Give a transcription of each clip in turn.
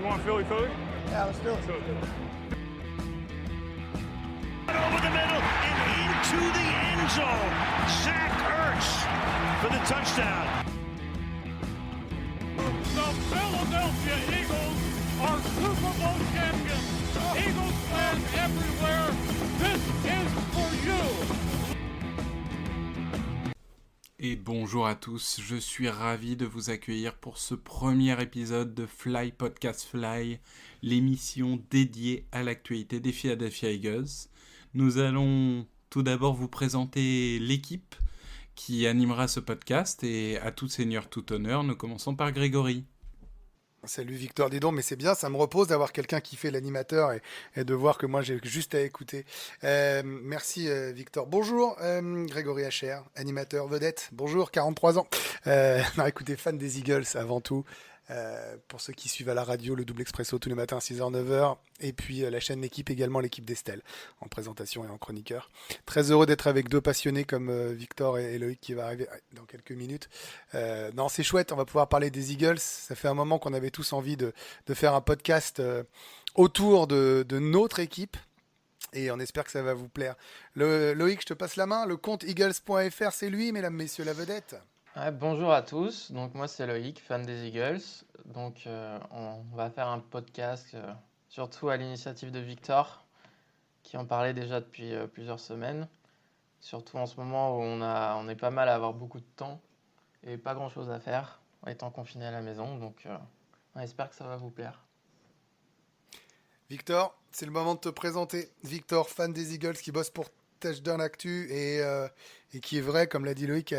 You want Philly? Yeah, let's do it. Over the middle and into the end zone. Zach Ertz for the touchdown. The Philadelphia Eagles are Super Bowl champions. Eagles fans everywhere, this is for you. Et bonjour à tous, je suis ravi de vous accueillir pour ce premier épisode de Fly Podcast Fly, l'émission dédiée à l'actualité des Philadelphia Eagles. Nous allons tout d'abord vous présenter l'équipe qui animera ce podcast et à tout seigneur, tout honneur, nous commençons par Grégory. Salut Victor, dis donc, mais c'est bien, ça me repose d'avoir quelqu'un qui fait l'animateur et de voir que moi j'ai juste à écouter. Merci Victor. Bonjour Grégory HR, animateur vedette. Bonjour, 43 ans. Non, écoutez, fan des Eagles avant tout. Pour ceux qui suivent à la radio, le Double Expresso tous les matins à 6h, 9h. Et puis la chaîne L'équipe, également l'équipe d'Estelle, en présentation et en chroniqueur. Très heureux d'être avec deux passionnés comme Victor et Loïc qui va arriver dans quelques minutes. Non, c'est chouette, on va pouvoir parler des Eagles. Ça fait un moment qu'on avait tous envie de faire un podcast autour de notre équipe. Et on espère que ça va vous plaire. Loïc, je te passe la main. Le compte eagles.fr, c'est lui, mesdames, messieurs, la vedette. Ouais, bonjour à tous, donc moi c'est Loïc, fan des Eagles. Donc on va faire un podcast surtout à l'initiative de Victor, qui en parlait déjà depuis plusieurs semaines. Surtout en ce moment où on est pas mal à avoir beaucoup de temps et pas grand chose à faire, étant confiné à la maison. Donc on espère que ça va vous plaire. Victor, c'est le moment de te présenter. Victor, fan des Eagles qui bosse pour Touchdown Actu et qui est vrai, comme l'a dit Loïc,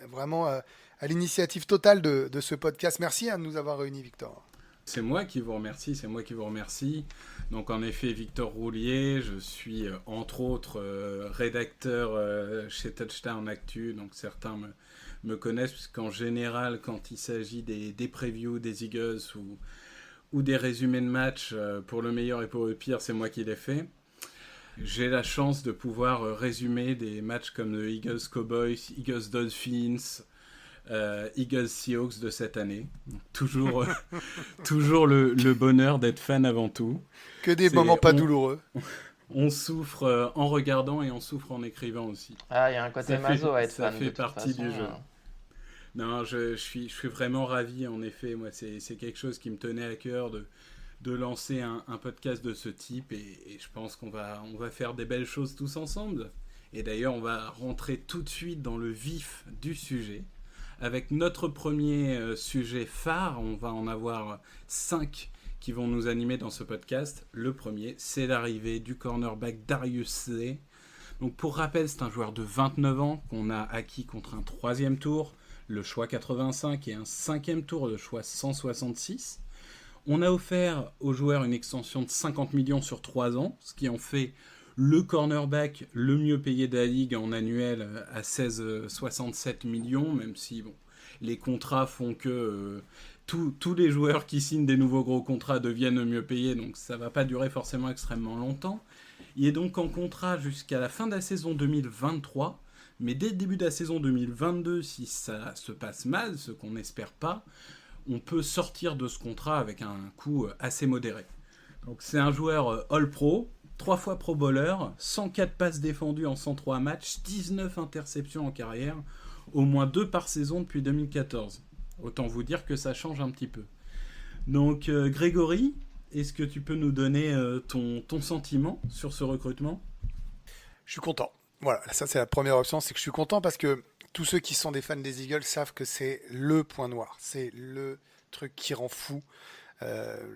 vraiment à l'initiative totale de ce podcast. Merci de nous avoir réunis, Victor. C'est moi qui vous remercie. Donc en effet, Victor Roulier, je suis entre autres rédacteur chez Touchdown Actu, donc certains me connaissent, puisqu'en général, quand il s'agit des previews des Eagles ou des résumés de match, pour le meilleur et pour le pire, c'est moi qui les fais. J'ai la chance de pouvoir résumer des matchs comme le Eagles Cowboys, Eagles Dolphins, Eagles Seahawks de cette année. Donc, toujours le bonheur d'être fan avant tout. Que des moments pas douloureux. On souffre en regardant et on souffre en écrivant aussi. Ah, il y a un côté maso à être fan. Ça fait partie du jeu. Non, je suis vraiment ravi, en effet. Moi, c'est quelque chose qui me tenait à cœur de lancer un podcast de ce type et je pense qu'on va faire des belles choses tous ensemble. Et d'ailleurs, on va rentrer tout de suite dans le vif du sujet avec notre premier sujet phare. On va en avoir 5 qui vont nous animer dans ce podcast. Le premier, c'est l'arrivée du cornerback Darius Slay. Donc pour rappel, c'est un joueur de 29 ans qu'on a acquis contre un 3e tour, le choix 85 et un 5e tour, le choix 166. On a offert au joueur une extension de 50 millions sur 3 ans, ce qui en fait le cornerback le mieux payé de la ligue en annuel à 16,67 millions, même si les contrats font que tous les joueurs qui signent des nouveaux gros contrats deviennent le mieux payés, donc ça ne va pas durer forcément extrêmement longtemps. Il est donc en contrat jusqu'à la fin de la saison 2023, mais dès le début de la saison 2022, si ça se passe mal, ce qu'on n'espère pas, on peut sortir de ce contrat avec un coût assez modéré. Donc c'est un joueur All-Pro, 3 fois Pro Bowler, 104 passes défendues en 103 matchs, 19 interceptions en carrière, au moins 2 par saison depuis 2014. Autant vous dire que ça change un petit peu. Donc Grégory, est-ce que tu peux nous donner ton sentiment sur ce recrutement ? Je suis content. Voilà, ça c'est la première option, c'est que je suis content parce que tous ceux qui sont des fans des Eagles savent que c'est le point noir. C'est le truc qui rend fou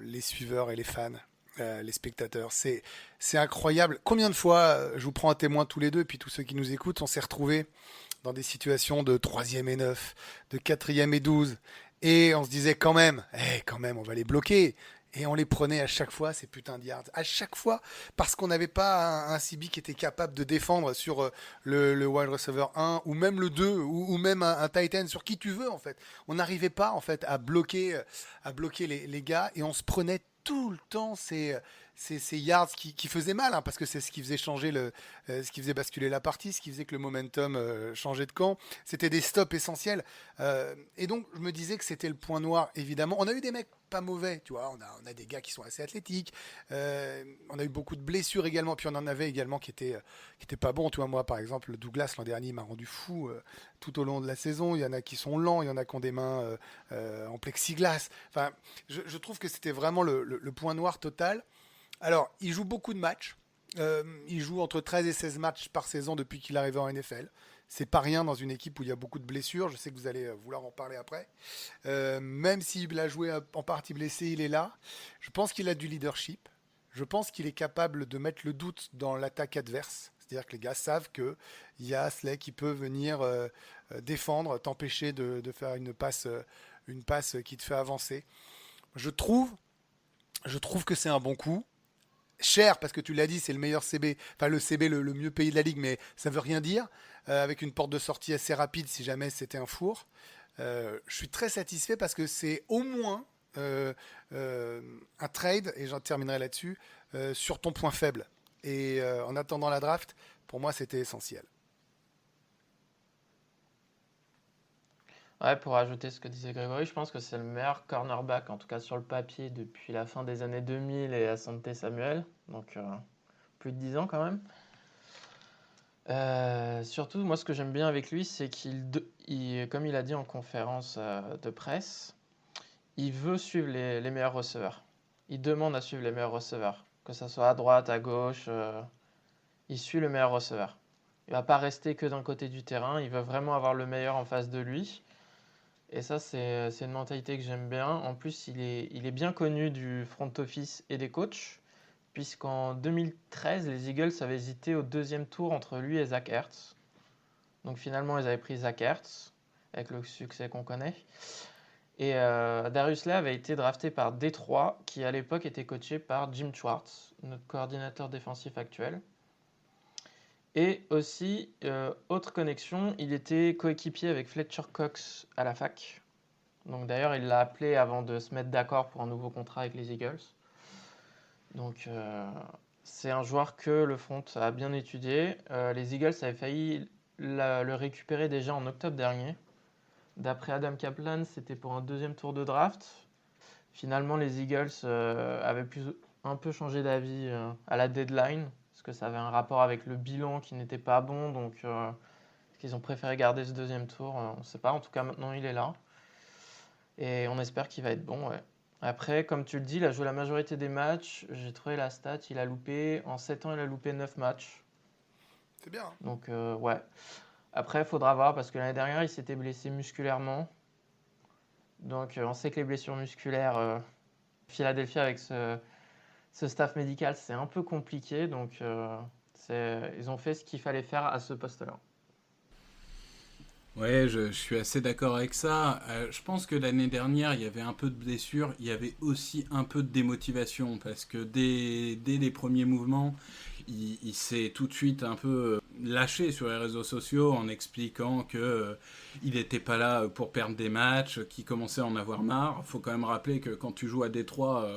les suiveurs et les fans, les spectateurs. C'est incroyable. Combien de fois, je vous prends un témoin tous les deux, et puis tous ceux qui nous écoutent, on s'est retrouvés dans des situations de 3e et 9, de 4e et 12. Et on se disait quand même, on va les bloquer. Et on les prenait à chaque fois, ces putains de yards. À chaque fois, parce qu'on n'avait pas un CB qui était capable de défendre sur le wide receiver 1, ou même le 2, ou même un tight end, sur qui tu veux, en fait. On n'arrivait pas, en fait, à bloquer les gars, et on se prenait tout le temps ces ces yards qui faisaient mal, hein, parce que c'est ce qui faisait changer ce qui faisait basculer la partie, ce qui faisait que le momentum changeait de camp. C'était des stops essentiels. Et donc, je me disais que c'était le point noir, évidemment. On a eu des mecs pas mauvais, tu vois. On a des gars qui sont assez athlétiques. On a eu beaucoup de blessures également. Puis on en avait également qui étaient pas bons. Tu vois, moi, par exemple, Douglas, l'an dernier, il m'a rendu fou tout au long de la saison. Il y en a qui sont lents, il y en a qui ont des mains en plexiglas. Enfin, je trouve que c'était vraiment le point noir total. Alors, il joue beaucoup de matchs. Il joue entre 13 et 16 matchs par saison depuis qu'il est arrivé en NFL. C'est pas rien dans une équipe où il y a beaucoup de blessures. Je sais que vous allez vouloir en parler après. Même s'il a joué en partie blessé, il est là. Je pense qu'il a du leadership. Je pense qu'il est capable de mettre le doute dans l'attaque adverse. C'est-à-dire que les gars savent qu'il y a Slay qui peut venir défendre, t'empêcher de faire une passe qui te fait avancer. Je trouve que c'est un bon coup. Cher, parce que tu l'as dit, c'est le meilleur CB, enfin le CB le mieux payé de la ligue, mais ça veut rien dire, avec une porte de sortie assez rapide si jamais c'était un four. Je suis très satisfait parce que c'est au moins un trade, et j'en terminerai là-dessus, sur ton point faible. Et en attendant la draft, pour moi c'était essentiel. Ouais, pour ajouter ce que disait Grégory, je pense que c'est le meilleur cornerback, en tout cas sur le papier, depuis la fin des années 2000 et Asante Samuel, donc plus de 10 ans quand même. Surtout, moi, ce que j'aime bien avec lui, c'est comme il a dit en conférence de presse, il veut suivre les meilleurs receveurs. Il demande à suivre les meilleurs receveurs, que ce soit à droite, à gauche, il suit le meilleur receveur. Il ne va pas rester que d'un côté du terrain, il veut vraiment avoir le meilleur en face de lui. Et ça, c'est une mentalité que j'aime bien. En plus, il est bien connu du front office et des coachs, puisqu'en 2013, les Eagles avaient hésité au deuxième tour entre lui et Zach Ertz. Donc finalement, ils avaient pris Zach Ertz, avec le succès qu'on connaît. Et Darius Slay avait été drafté par Détroit, qui à l'époque était coaché par Jim Schwartz, notre coordinateur défensif actuel. Et aussi, autre connexion, il était coéquipier avec Fletcher Cox à la fac. Donc d'ailleurs, il l'a appelé avant de se mettre d'accord pour un nouveau contrat avec les Eagles. Donc c'est un joueur que le front a bien étudié. Les Eagles avaient failli le récupérer déjà en octobre dernier. D'après Adam Kaplan, c'était pour un deuxième tour de draft. Finalement, les Eagles avaient un peu changé d'avis à la deadline, parce que ça avait un rapport avec le bilan qui n'était pas bon, donc ils ont préféré garder ce deuxième tour. On ne sait pas, en tout cas maintenant il est là. Et on espère qu'il va être bon, ouais. Après, comme tu le dis, il a joué la majorité des matchs. J'ai trouvé la stat, en 7 ans, il a loupé 9 matchs. C'est bien. Donc, ouais. Après, il faudra voir, parce que l'année dernière, il s'était blessé musculairement. Donc, on sait que les blessures musculaires, Philadelphie, avec ce staff médical, c'est un peu compliqué. Donc, ils ont fait ce qu'il fallait faire à ce poste-là. Ouais, je suis assez d'accord avec ça. Je pense que l'année dernière, il y avait un peu de blessures, il y avait aussi un peu de démotivation, parce que dès les premiers mouvements, il s'est tout de suite un peu lâché sur les réseaux sociaux en expliquant qu'il n'était pas là pour perdre des matchs, qu'il commençait à en avoir marre. Il faut quand même rappeler que quand tu joues à Détroit,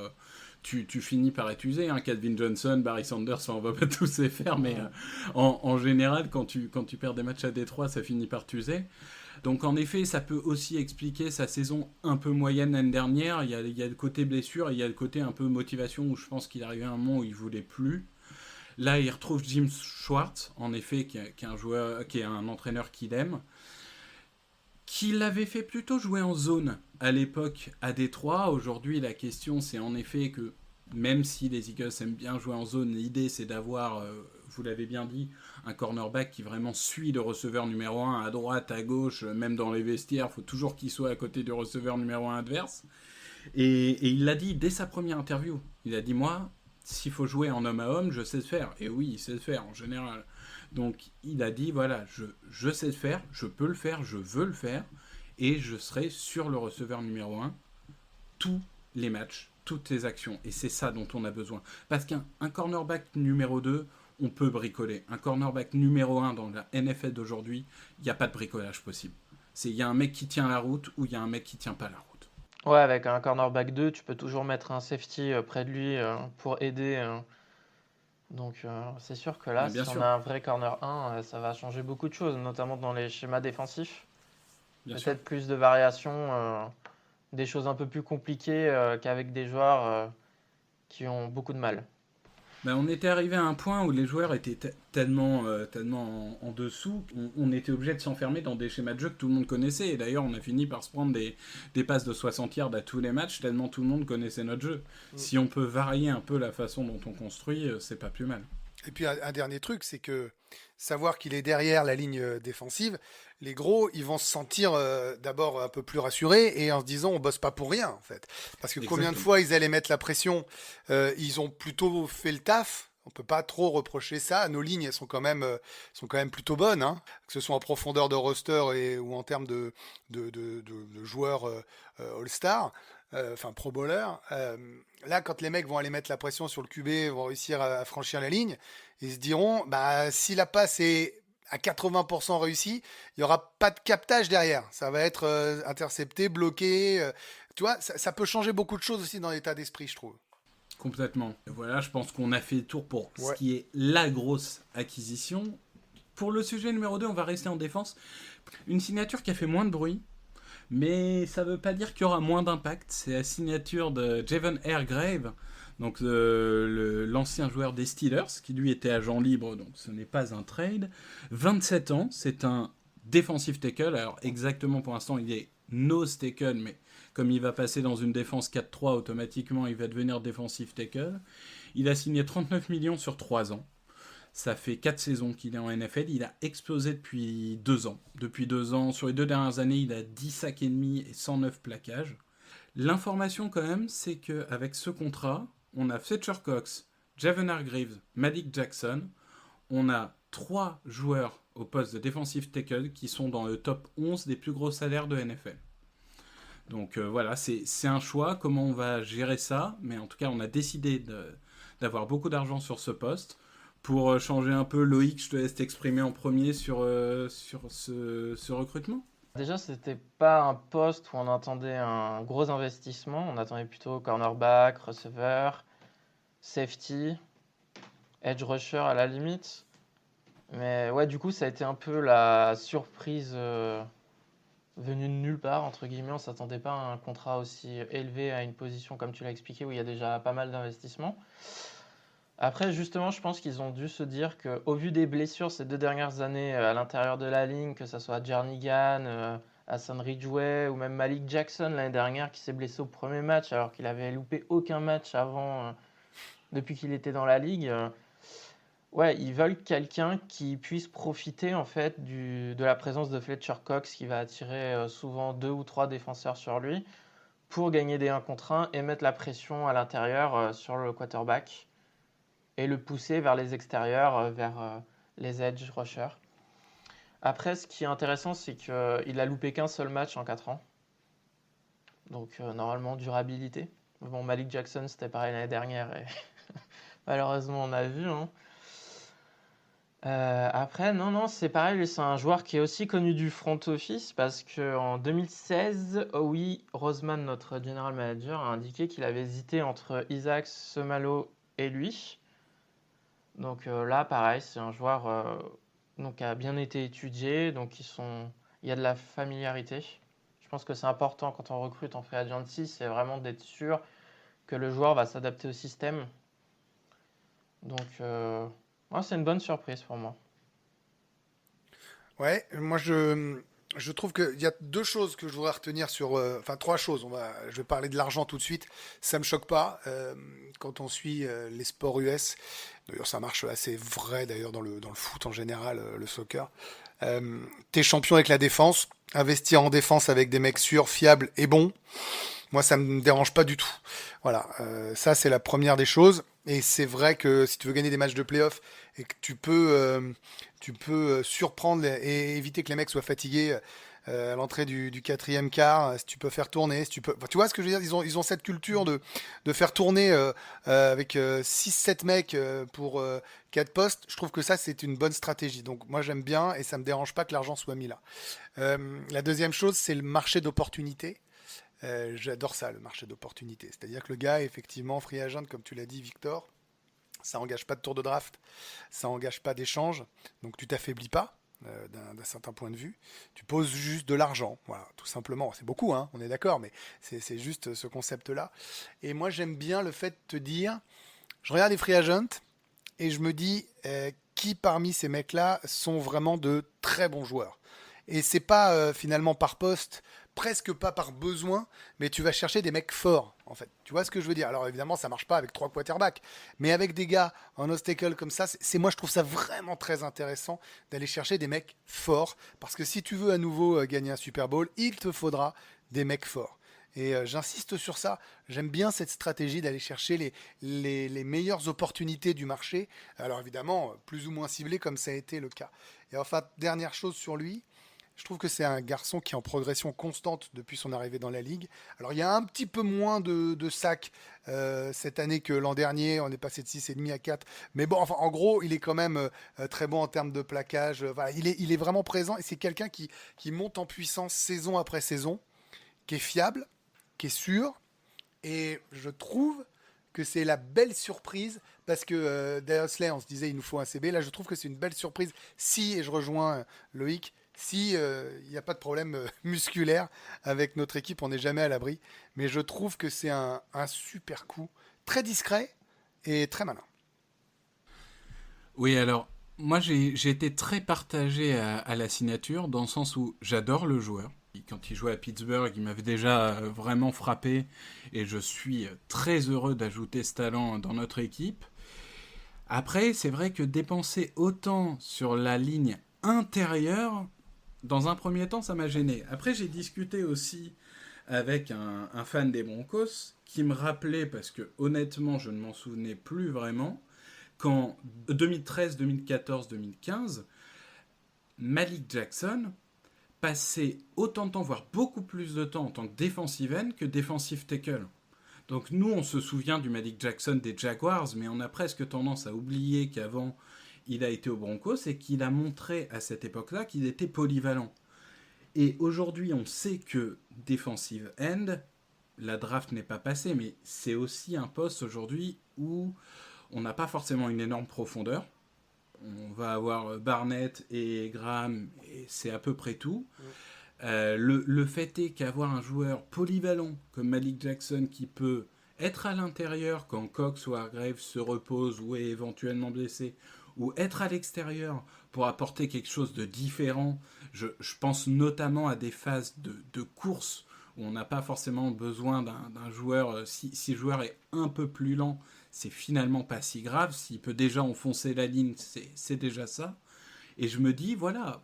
tu finis par être usé, hein. Calvin Johnson, Barry Sanders, on va pas tous les faire, mais en général, quand tu perds des matchs à Détroit, ça finit par t'user. Donc en effet, ça peut aussi expliquer sa saison un peu moyenne l'année dernière. Il y a le côté blessure et il y a le côté un peu motivation où je pense qu'il arrivait à un moment où il voulait plus. Là, il retrouve Jim Schwartz, en effet, qui est un entraîneur qu'il aime, qui l'avait fait plutôt jouer en zone à l'époque à Détroit. Aujourd'hui, la question, c'est en effet que même si les Eagles aiment bien jouer en zone, l'idée, c'est d'avoir, vous l'avez bien dit, un cornerback qui vraiment suit le receveur numéro 1 à droite, à gauche, même dans les vestiaires, il faut toujours qu'il soit à côté du receveur numéro 1 adverse. Et il l'a dit dès sa première interview. Il a dit, moi, s'il faut jouer en homme à homme, je sais le faire. Et oui, il sait le faire en général. Donc il a dit, voilà, je sais le faire, je peux le faire, je veux le faire, et je serai sur le receveur numéro 1 tous les matchs, toutes les actions. Et c'est ça dont on a besoin. Parce qu'un cornerback numéro 2, on peut bricoler. Un cornerback numéro 1 dans la NFL d'aujourd'hui, il n'y a pas de bricolage possible. Il y a un mec qui tient la route ou il y a un mec qui ne tient pas la route. Ouais, avec un cornerback 2, tu peux toujours mettre un safety près de lui pour aider. Donc, c'est sûr que là, Mais bien si on sûr, a un vrai corner 1, ça va changer beaucoup de choses, notamment dans les schémas défensifs. bien sûr. Peut-être plus de variations, des choses un peu plus compliquées qu'avec des joueurs qui ont beaucoup de mal. Ben, on était arrivé à un point où les joueurs étaient tellement, tellement en dessous qu'on était obligé de s'enfermer dans des schémas de jeu que tout le monde connaissait. Et d'ailleurs, on a fini par se prendre des passes de 60 yards à tous les matchs, tellement tout le monde connaissait notre jeu. Si on peut varier un peu la façon dont on construit, c'est pas plus mal. Et puis un dernier truc, c'est que savoir qu'il est derrière la ligne défensive, les gros, ils vont se sentir d'abord un peu plus rassurés et en se disant on bosse pas pour rien en fait. Parce que combien de Exactement. fois ils allaient mettre la pression, ils ont plutôt fait le taf. On peut pas trop reprocher ça. Nos lignes elles sont quand même plutôt bonnes, hein. Que ce soit en profondeur de roster ou en termes de joueurs All-Star, enfin Pro Bowler. Là, quand les mecs vont aller mettre la pression sur le QB, vont réussir à franchir la ligne, ils se diront, bah, si la passe est à 80% réussie, il n'y aura pas de captage derrière. Ça va être intercepté, bloqué. Tu vois, ça peut changer beaucoup de choses aussi dans l'état d'esprit, je trouve. Complètement. Voilà, je pense qu'on a fait le tour pour ce Ouais. qui est la grosse acquisition. Pour le sujet numéro 2, on va rester en défense. Une signature qui a fait moins de bruit, mais ça ne veut pas dire qu'il y aura moins d'impact. C'est la signature de Javon Hargrave, donc l'ancien joueur des Steelers, qui lui était agent libre, donc ce n'est pas un trade. 27 ans, c'est un defensive tackle. Alors exactement pour l'instant, il est nose tackle, mais comme il va passer dans une défense 4-3, automatiquement il va devenir defensive tackle. Il a signé 39 millions sur 3 ans. Ça fait 4 saisons qu'il est en NFL. Il a explosé depuis 2 ans. Depuis 2 ans, sur les 2 dernières années, il a 10 sacs et demi et 109 plaquages. L'information quand même, c'est qu'avec ce contrat, on a Fletcher Cox, Javon Hargrave, Malik Jackson. On a 3 joueurs au poste de defensive tackle qui sont dans le top 11 des plus gros salaires de NFL. Donc voilà, c'est un choix. Comment on va gérer ça? Mais en tout cas, on a décidé d'avoir beaucoup d'argent sur ce poste. Pour changer un peu, Loïc, je te laisse t'exprimer en premier sur ce recrutement. Déjà, c'était pas un poste où on attendait un gros investissement. On attendait plutôt cornerback, receveur, safety, edge rusher à la limite. Mais ouais, du coup, ça a été un peu la surprise venue de nulle part, entre guillemets. On s'attendait pas à un contrat aussi élevé à une position, comme tu l'as expliqué, où il y a déjà pas mal d'investissements. Après, justement, je pense qu'ils ont dû se dire qu'au vu des blessures ces 2 dernières années à l'intérieur de la ligne, que ce soit Jernigan, Hassan Ridgeway ou même Malik Jackson l'année dernière qui s'est blessé au premier match alors qu'il avait loupé aucun match avant depuis qu'il était dans la ligue. Ouais, ils veulent quelqu'un qui puisse profiter en fait de la présence de Fletcher Cox qui va attirer souvent 2 ou 3 défenseurs sur lui pour gagner des 1 contre 1 et mettre la pression à l'intérieur sur le quarterback et le pousser vers les extérieurs, vers les edge rushers. Après, ce qui est intéressant, c'est qu'il a loupé qu'un seul match en 4 ans. Donc, normalement, durabilité. Bon, Malik Jackson, c'était pareil l'année dernière. Et malheureusement, on a vu. Hein. Après, non, c'est pareil. C'est un joueur qui est aussi connu du front office parce qu'en 2016, Howie Roseman, notre general manager, a indiqué qu'il avait hésité entre Isaac Seumalo et lui. Donc là, pareil, c'est un joueur qui a bien été étudié, donc il y a de la familiarité. Je pense que c'est important quand on recrute en free agency, c'est vraiment d'être sûr que le joueur va s'adapter au système. Donc, ouais, c'est une bonne surprise pour moi. Ouais, moi je trouve qu'il y a 2 choses que je voudrais retenir sur, enfin 3 choses. Je vais parler de l'argent tout de suite. Ça me choque pas quand on suit les sports US. D'ailleurs, ça marche assez vrai d'ailleurs dans le foot en général, le soccer. T'es champion avec la défense, investir en défense avec des mecs sûrs, fiables et bons. Moi, ça me dérange pas du tout. Voilà, ça c'est la première des choses. Et c'est vrai que si tu veux gagner des matchs de playoff et que tu peux surprendre et éviter que les mecs soient fatigués à l'entrée du 4e quart, si tu peux faire tourner, si tu peux, enfin, tu vois ce que je veux dire, ils ont cette culture de faire tourner avec 6-7 mecs pour 4 postes. Je trouve que ça c'est une bonne stratégie. Donc moi j'aime bien et ça me dérange pas que l'argent soit mis là. La deuxième chose, c'est le marché d'opportunité. J'adore ça, le marché d'opportunités. C'est-à-dire que le gars, effectivement, free agent, comme tu l'as dit, Victor, ça engage pas de tour de draft, ça engage pas d'échange, donc tu t'affaiblis pas d'un certain point de vue. Tu poses juste de l'argent, voilà, tout simplement. C'est beaucoup, hein, on est d'accord, mais c'est juste ce concept-là. Et moi, j'aime bien le fait de te dire, je regarde les free agents et je me dis qui parmi ces mecs-là sont vraiment de très bons joueurs. Et c'est pas finalement par poste, presque pas par besoin, mais tu vas chercher des mecs forts, en fait. Tu vois ce que je veux dire? Alors évidemment, ça marche pas avec 3 quarterbacks, mais avec des gars en obstacle comme ça, moi je trouve ça vraiment très intéressant d'aller chercher des mecs forts, parce que si tu veux à nouveau gagner un Super Bowl, il te faudra des mecs forts. Et j'insiste sur ça, j'aime bien cette stratégie d'aller chercher les meilleures opportunités du marché, alors évidemment, plus ou moins ciblées comme ça a été le cas. Et enfin, dernière chose sur lui, je trouve que c'est un garçon qui est en progression constante depuis son arrivée dans la ligue. Alors il y a un petit peu moins de sacs cette année que l'an dernier, on est passé de 6,5 à 4. Mais bon, enfin, en gros, il est quand même très bon en termes de plaquage. Voilà, il est vraiment présent et c'est quelqu'un qui monte en puissance saison après saison, qui est fiable, qui est sûr. Et je trouve que c'est la belle surprise parce que Darius Slay, on se disait il nous faut un CB. Là, je trouve que c'est une belle surprise si, et je rejoins Loïc, si il n'y a pas de problème musculaire avec notre équipe, on n'est jamais à l'abri. Mais je trouve que c'est un super coup, très discret et très malin. Oui, alors, moi j'ai été très partagé à la signature, dans le sens où j'adore le joueur. Quand il jouait à Pittsburgh, il m'avait déjà vraiment frappé, et je suis très heureux d'ajouter ce talent dans notre équipe. Après, c'est vrai que dépenser autant sur la ligne intérieure, dans un premier temps, ça m'a gêné. Après, j'ai discuté aussi avec un fan des Broncos qui me rappelait, parce que honnêtement, je ne m'en souvenais plus vraiment, qu'en 2013, 2014, 2015, Malik Jackson passait autant de temps, voire beaucoup plus de temps en tant que defensive end que defensive tackle. Donc nous, on se souvient du Malik Jackson des Jaguars, mais on a presque tendance à oublier qu'avant, il a été aux Broncos et qu'il a montré à cette époque-là qu'il était polyvalent. Et aujourd'hui, on sait que defensive end, la draft n'est pas passée, mais c'est aussi un poste aujourd'hui où on n'a pas forcément une énorme profondeur. On va avoir Barnett et Graham, et c'est à peu près tout. Le fait est qu'avoir un joueur polyvalent comme Malik Jackson qui peut être à l'intérieur quand Cox ou Hargrave se reposent ou est éventuellement blessé, ou être à l'extérieur pour apporter quelque chose de différent. Je pense notamment à des phases de course où on n'a pas forcément besoin d'un joueur. Si le joueur est un peu plus lent, c'est finalement pas si grave. S'il peut déjà enfoncer la ligne, c'est déjà ça. Et je me dis, voilà,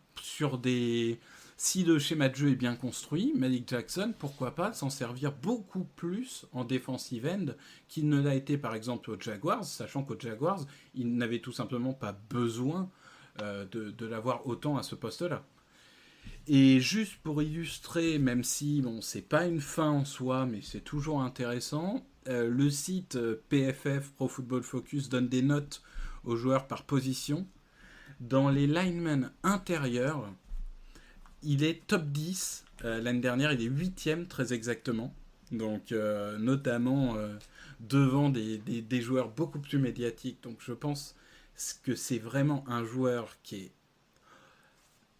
si le schéma de jeu est bien construit, Malik Jackson, pourquoi pas s'en servir beaucoup plus en defensive end qu'il ne l'a été par exemple aux Jaguars, sachant qu'aux Jaguars, il n'avait tout simplement pas besoin de l'avoir autant à ce poste-là. Et juste pour illustrer, même si bon, c'est pas une fin en soi, mais c'est toujours intéressant, le site PFF, Pro Football Focus, donne des notes aux joueurs par position. Dans les linemen intérieurs, il est top 10. L'année dernière, il est 8e très exactement. Donc, notamment devant des joueurs beaucoup plus médiatiques. Donc, je pense que c'est vraiment un joueur qui est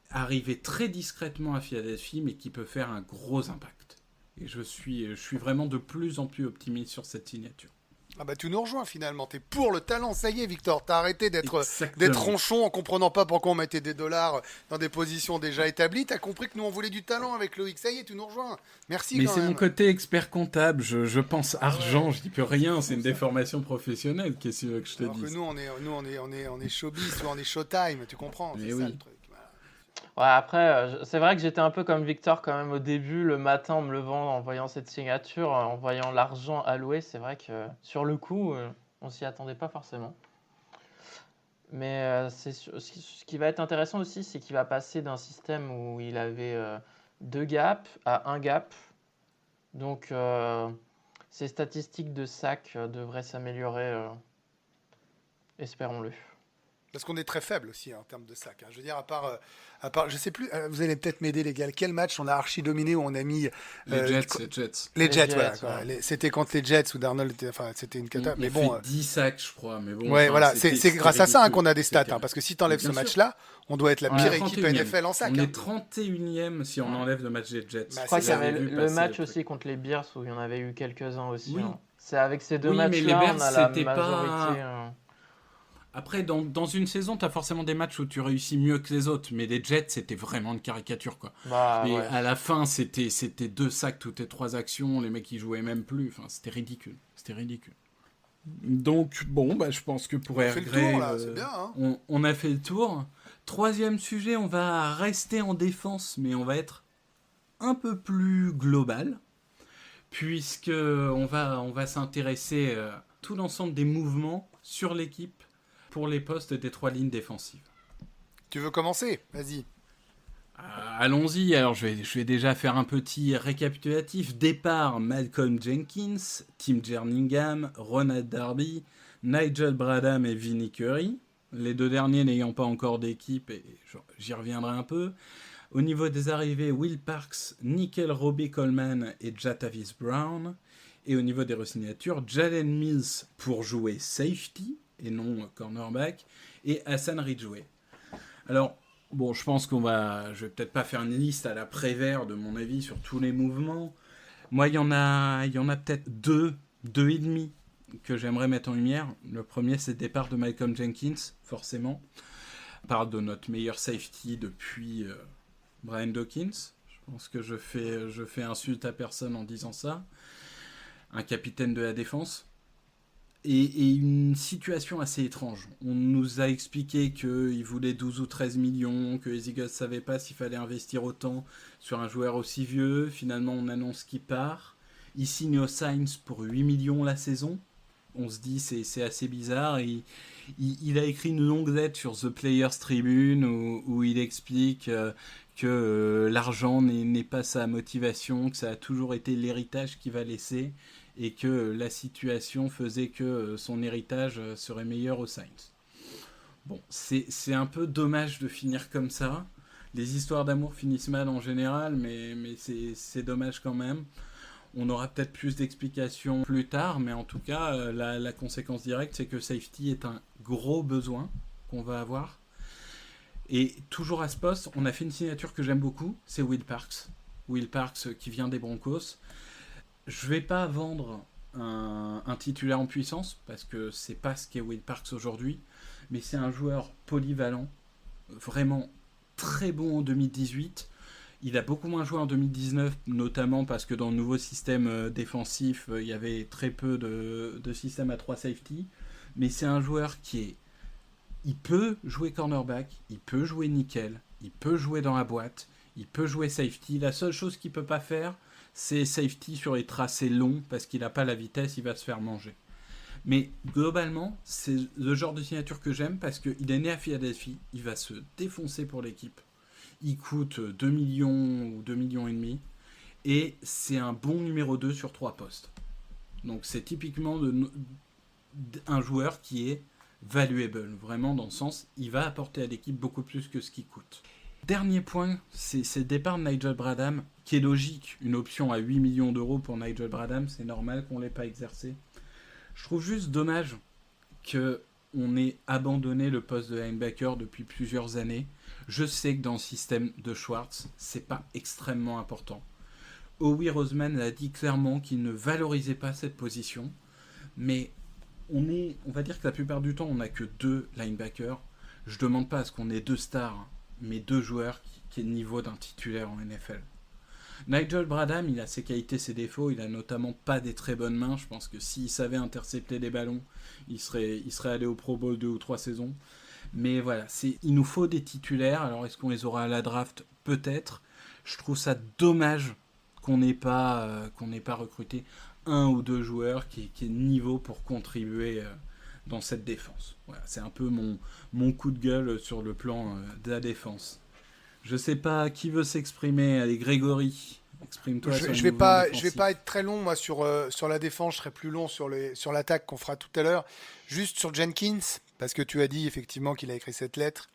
arrivé très discrètement à Philadelphie, mais qui peut faire un gros impact. Et je suis vraiment de plus en plus optimiste sur cette signature. Ah bah tu nous rejoins finalement, t'es pour le talent, ça y est Victor, t'as arrêté d'être Exactement. ronchon en comprenant pas pourquoi on mettait des dollars dans des positions déjà établies, t'as compris que nous on voulait du talent avec Loïc, ça y est tu nous rejoins, merci Mais quand c'est même. mon côté expert comptable, je pense argent, je dis plus rien, c'est une déformation professionnelle, qu'est-ce que tu veux que je te Alors que dise. nous on est showbiz, soit on est showtime, tu comprends, Mais c'est oui. ça le truc. Voilà. Ouais, après, c'est vrai que j'étais un peu comme Victor quand même au début, le matin en me levant, en voyant cette signature, en voyant l'argent alloué, c'est vrai que sur le coup, on s'y attendait pas forcément. Mais ce qui va être intéressant aussi, c'est qu'il va passer d'un système où il avait 2 gaps à 1 gap. Donc, ses statistiques de sac devraient s'améliorer, espérons-le. Parce qu'on est très faible aussi en termes de sacs. Je veux dire, à part, je sais plus, vous allez peut-être m'aider les gars. Quel match on a archi dominé où on a mis Les Jets. Les Jets, voilà. Ouais. C'était contre les Jets où Darnold était, enfin, c'était une cata. Mais Il bon, fait 10 sacs, je crois. Mais bon, ouais, enfin, voilà, c'est grâce à ça ridicule. qu'on a des stats. C'était- Parce que si t'enlèves ce Bien sûr. match-là, on doit être la On est pire équipe 31e. NFL en sac. On est 31e si on enlève le match des Jets. Bah, Je crois c'est qu'il y ça. avait J'avais vu le passer match le aussi truc. contre les Bears où il y en avait eu quelques-uns aussi. Oui. Hein. C'est avec ces deux Oui, mais les matchs-là, Bears, on a la c'était pas- majorité. Après, dans une saison, t'as forcément des matchs où tu réussis mieux que les autres, mais les Jets, c'était vraiment une caricature, quoi. Bah, Et ouais. à la fin, c'était 2 sacs toutes les 3 actions, les mecs ils jouaient même plus, enfin c'était ridicule. Donc bon, bah, je pense que pour On a Air fait le Grey, tour, là, c'est bien, hein. on a fait le tour. Troisième sujet, on va rester en défense, mais on va être un peu plus global, puisque on va s'intéresser à tout l'ensemble des mouvements sur l'équipe pour les postes des 3 lignes défensives. Tu veux commencer? Vas-y. Allons-y, alors je vais déjà faire un petit récapitulatif. Départ, Malcolm Jenkins, Tim Jerningham, Ronald Darby, Nigel Bradham et Vinnie Curry. Les 2 derniers n'ayant pas encore d'équipe, et j'y reviendrai un peu. Au niveau des arrivées, Will Parks, Nickel Robbie Coleman et Jatavis Brown. Et au niveau des re-signatures, Jalen Mills pour jouer safety et non cornerback, et Hassan Ridgeway. Alors, bon, je pense je vais peut-être pas faire une liste à la Prévert de mon avis sur tous les mouvements. Moi, il y en a peut-être deux et demi que j'aimerais mettre en lumière. Le premier, c'est le départ de Malcolm Jenkins, forcément. On parle de notre meilleur safety depuis Brian Dawkins. Je pense que je fais insulte à personne en disant ça. Un capitaine de la défense. Et une situation assez étrange. On nous a expliqué qu'ils voulaient 12 ou 13 millions, que les Eagles ne savaient pas s'il fallait investir autant sur un joueur aussi vieux. Finalement, on annonce qu'il part. Il signe aux Saints pour 8 millions la saison. On se dit c'est assez bizarre. Il a écrit une longue lettre sur The Players Tribune où il explique que l'argent n'est pas sa motivation, que ça a toujours été l'héritage qu'il va laisser, et que la situation faisait que son héritage serait meilleur aux Saints. Bon, c'est un peu dommage de finir comme ça. Les histoires d'amour finissent mal en général, mais c'est dommage quand même. On aura peut-être plus d'explications plus tard, mais en tout cas, la conséquence directe, c'est que safety est un gros besoin qu'on va avoir. Et toujours à ce poste, on a fait une signature que j'aime beaucoup, c'est Will Parks. Will Parks qui vient des Broncos. Je vais pas vendre un titulaire en puissance, parce que c'est pas ce qu'est Will Parks aujourd'hui, mais c'est un joueur polyvalent, vraiment très bon en 2018. Il a beaucoup moins joué en 2019, notamment parce que dans le nouveau système défensif, il y avait très peu de systèmes à 3 safety. Mais c'est un joueur il peut jouer cornerback, il peut jouer nickel, il peut jouer dans la boîte, il peut jouer safety. La seule chose qu'il peut pas faire, c'est safety sur les tracés longs, parce qu'il n'a pas la vitesse, il va se faire manger. Mais globalement, c'est le genre de signature que j'aime, parce qu'il est né à Philadelphie, il va se défoncer pour l'équipe. Il coûte 2 millions ou 2 millions et demi, et c'est un bon numéro 2 sur 3 postes. Donc c'est typiquement un joueur qui est valuable, vraiment dans le sens, il va apporter à l'équipe beaucoup plus que ce qu'il coûte. Dernier point, c'est le départ de Nigel Bradham, qui est logique, une option à 8 millions d'euros pour Nigel Bradham, c'est normal qu'on ne l'ait pas exercé. Je trouve juste dommage qu'on ait abandonné le poste de linebacker depuis plusieurs années. Je sais que dans le système de Schwartz, c'est pas extrêmement important. Howie Roseman a dit clairement qu'il ne valorisait pas cette position, mais on va dire que la plupart du temps, on n'a que 2 linebackers. Je demande pas à ce qu'on ait 2 stars, mais 2 joueurs qui est le niveau d'un titulaire en NFL. Nigel Bradham, il a ses qualités, ses défauts, il a notamment pas des très bonnes mains. Je pense que s'il savait intercepter des ballons, il serait allé au Pro Bowl 2 ou 3 saisons. Mais voilà, il nous faut des titulaires. Alors est-ce qu'on les aura à la draft? Peut-être. Je trouve ça dommage qu'on n'ait pas recruté 1 ou 2 joueurs qui est niveau pour contribuer dans cette défense. Voilà, c'est un peu mon coup de gueule sur le plan de la défense. Je sais pas qui veut s'exprimer. Allez, Grégory, exprime-toi. Je vais pas être très long moi sur la défense. Je serai plus long sur l'attaque qu'on fera tout à l'heure. Juste sur Jenkins, parce que tu as dit effectivement qu'il a écrit cette lettre.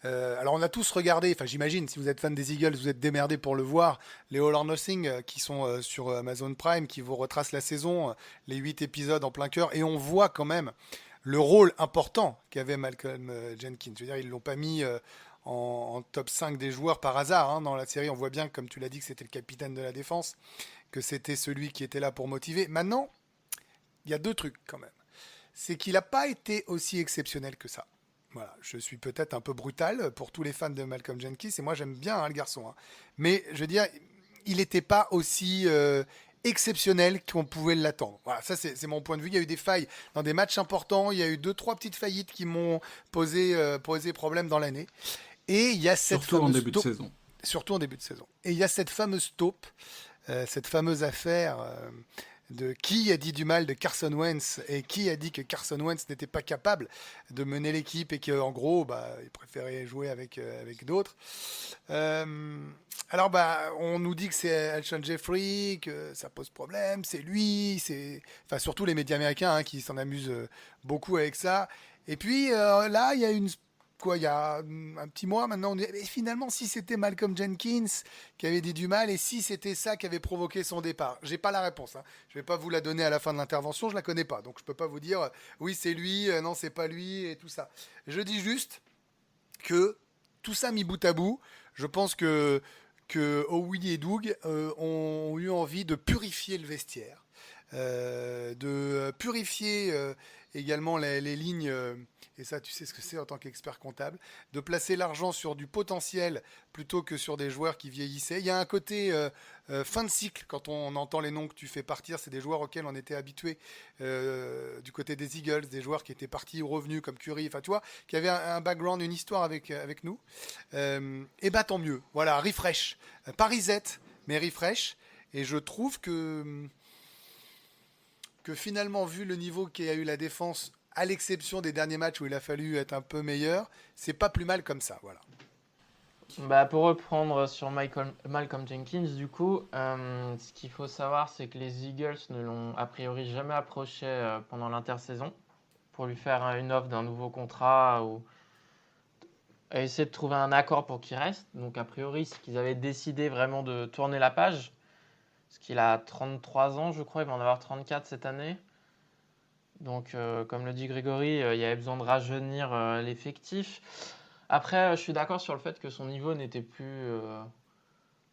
Alors on a tous regardé, enfin j'imagine, si vous êtes fan des Eagles, vous êtes démerdés pour le voir, les All or Nothing qui sont sur Amazon Prime, qui vous retracent la saison, les 8 épisodes en plein cœur, et on voit quand même le rôle important qu'avait Malcolm Jenkins. Je veux dire, ils ne l'ont pas mis en top 5 des joueurs par hasard hein, dans la série. On voit bien, comme tu l'as dit, que c'était le capitaine de la défense, que c'était celui qui était là pour motiver. Maintenant, il y a deux trucs quand même. C'est qu'il n'a pas été aussi exceptionnel que ça. Voilà, je suis peut-être un peu brutal pour tous les fans de Malcolm Jenkins, et moi j'aime bien hein, le garçon. Hein. Mais je veux dire, il n'était pas aussi exceptionnel qu'on pouvait l'attendre. Voilà, ça c'est mon point de vue. Il y a eu des failles dans des matchs importants, il y a eu 2-3 petites faillites qui m'ont posé problème dans l'année. Et il y a cette surtout en début de saison. Surtout en début de saison. Et il y a cette fameuse taupe, cette fameuse affaire de qui a dit du mal de Carson Wentz et qui a dit que Carson Wentz n'était pas capable de mener l'équipe et qu'en gros, il préférait jouer avec d'autres. Alors, on nous dit que c'est Alshon Jeffrey, que ça pose problème, c'est lui, enfin, surtout les médias américains hein, qui s'en amusent beaucoup avec ça. Et puis, là, il y a il y a un petit mois maintenant, on dit, mais finalement, si c'était Malcolm Jenkins qui avait dit du mal et si c'était ça qui avait provoqué son départ, j'ai pas la réponse. Hein. Je vais pas vous la donner à la fin de l'intervention, je la connais pas, donc je peux pas vous dire oui c'est lui, non c'est pas lui et tout ça. Je dis juste que tout ça mis bout à bout, je pense que Howie et Doug ont eu envie de purifier le vestiaire, de purifier également les lignes. Et ça, tu sais ce que c'est en tant qu'expert comptable, de placer l'argent sur du potentiel plutôt que sur des joueurs qui vieillissaient. Il y a un côté fin de cycle, quand on entend les noms que tu fais partir, c'est des joueurs auxquels on était habitués du côté des Eagles, des joueurs qui étaient partis ou revenus comme Curry, enfin tu vois, qui avaient un background, une histoire avec nous. Et tant mieux, voilà, refresh. Pas reset, mais refresh. Et je trouve que finalement, vu le niveau qu'a eu la défense, à l'exception des derniers matchs où il a fallu être un peu meilleur, c'est pas plus mal comme ça, voilà. Pour reprendre sur Malcolm Jenkins, du coup, ce qu'il faut savoir, c'est que les Eagles ne l'ont a priori jamais approché pendant l'intersaison pour lui faire une offre d'un nouveau contrat ou essayer de trouver un accord pour qu'il reste. Donc a priori, c'est qu'ils avaient décidé vraiment de tourner la page, parce qu'il a 33 ans, je crois, il va en avoir 34 cette année. Donc, comme le dit Grégory, il y avait besoin de rajeunir l'effectif. Après, je suis d'accord sur le fait que son niveau n'était plus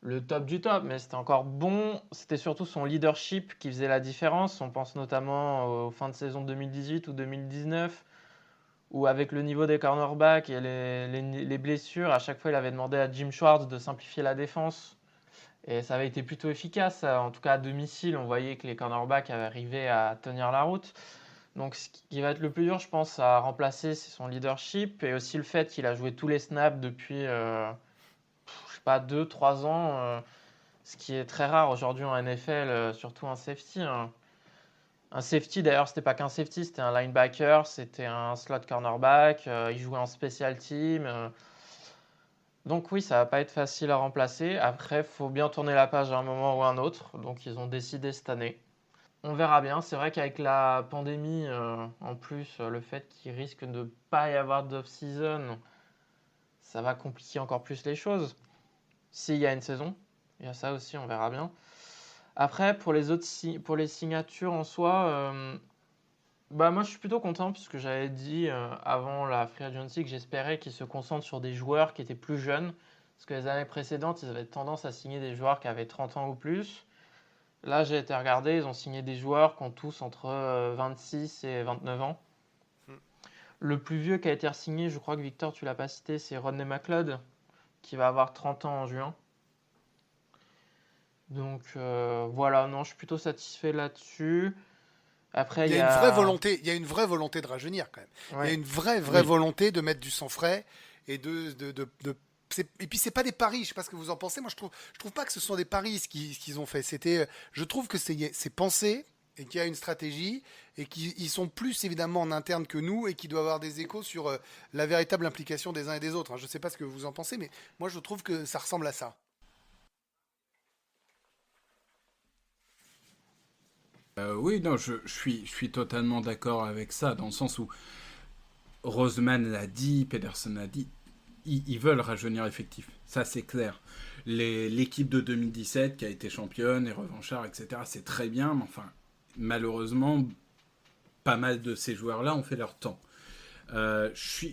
le top du top, mais c'était encore bon. C'était surtout son leadership qui faisait la différence. On pense notamment aux fins de saison 2018 ou 2019, où avec le niveau des cornerbacks et les blessures, à chaque fois, il avait demandé à Jim Schwartz de simplifier la défense. Et ça avait été plutôt efficace. En tout cas, à domicile, on voyait que les cornerbacks avaient arrivé à tenir la route. Donc, ce qui va être le plus dur, je pense, à remplacer, c'est son leadership et aussi le fait qu'il a joué tous les snaps depuis, 2-3 ans, ce qui est très rare aujourd'hui en NFL, surtout un safety. Hein. Un safety, d'ailleurs, c'était pas qu'un safety, c'était un linebacker, c'était un slot cornerback, il jouait en special team. Donc oui, ça va pas être facile à remplacer. Après, il faut bien tourner la page à un moment ou à un autre. Donc, ils ont décidé cette année. On verra bien. C'est vrai qu'avec la pandémie, en plus, le fait qu'il risque de ne pas y avoir d'off-season, ça va compliquer encore plus les choses. S'il y a une saison, il y a ça aussi, on verra bien. Après, pour les signatures en soi, moi je suis plutôt content puisque j'avais dit avant la Free Agency que j'espérais qu'ils se concentrent sur des joueurs qui étaient plus jeunes. Parce que les années précédentes, ils avaient tendance à signer des joueurs qui avaient 30 ans ou plus. Là, j'ai été regarder, ils ont signé des joueurs qui ont tous entre 26 et 29 ans. Le plus vieux qui a été re-signé, je crois que Victor, tu l'as pas cité, c'est Rodney McLeod, qui va avoir 30 ans en juin. Donc voilà, non, je suis plutôt satisfait là-dessus. Après, il y a une vraie volonté de rajeunir quand même. Ouais. Il y a une vraie volonté de mettre du sang frais et et puis c'est pas des paris, je sais pas ce que vous en pensez. Moi je trouve pas que ce sont des paris ce qu'ils ont fait. Je trouve que c'est pensé et qu'il y a une stratégie et qu'ils sont plus évidemment en interne que nous et qui doivent avoir des échos sur la véritable implication des uns et des autres. Je sais pas ce que vous en pensez, mais moi je trouve que ça ressemble à ça. Oui, non, je suis totalement d'accord avec ça, dans le sens où Roseman l'a dit, Pedersen l'a dit, ils veulent rajeunir l'effectif. Ça, c'est clair. L'équipe de 2017 qui a été championne, les revanchards, etc., c'est très bien, mais enfin, malheureusement, pas mal de ces joueurs-là ont fait leur temps. Je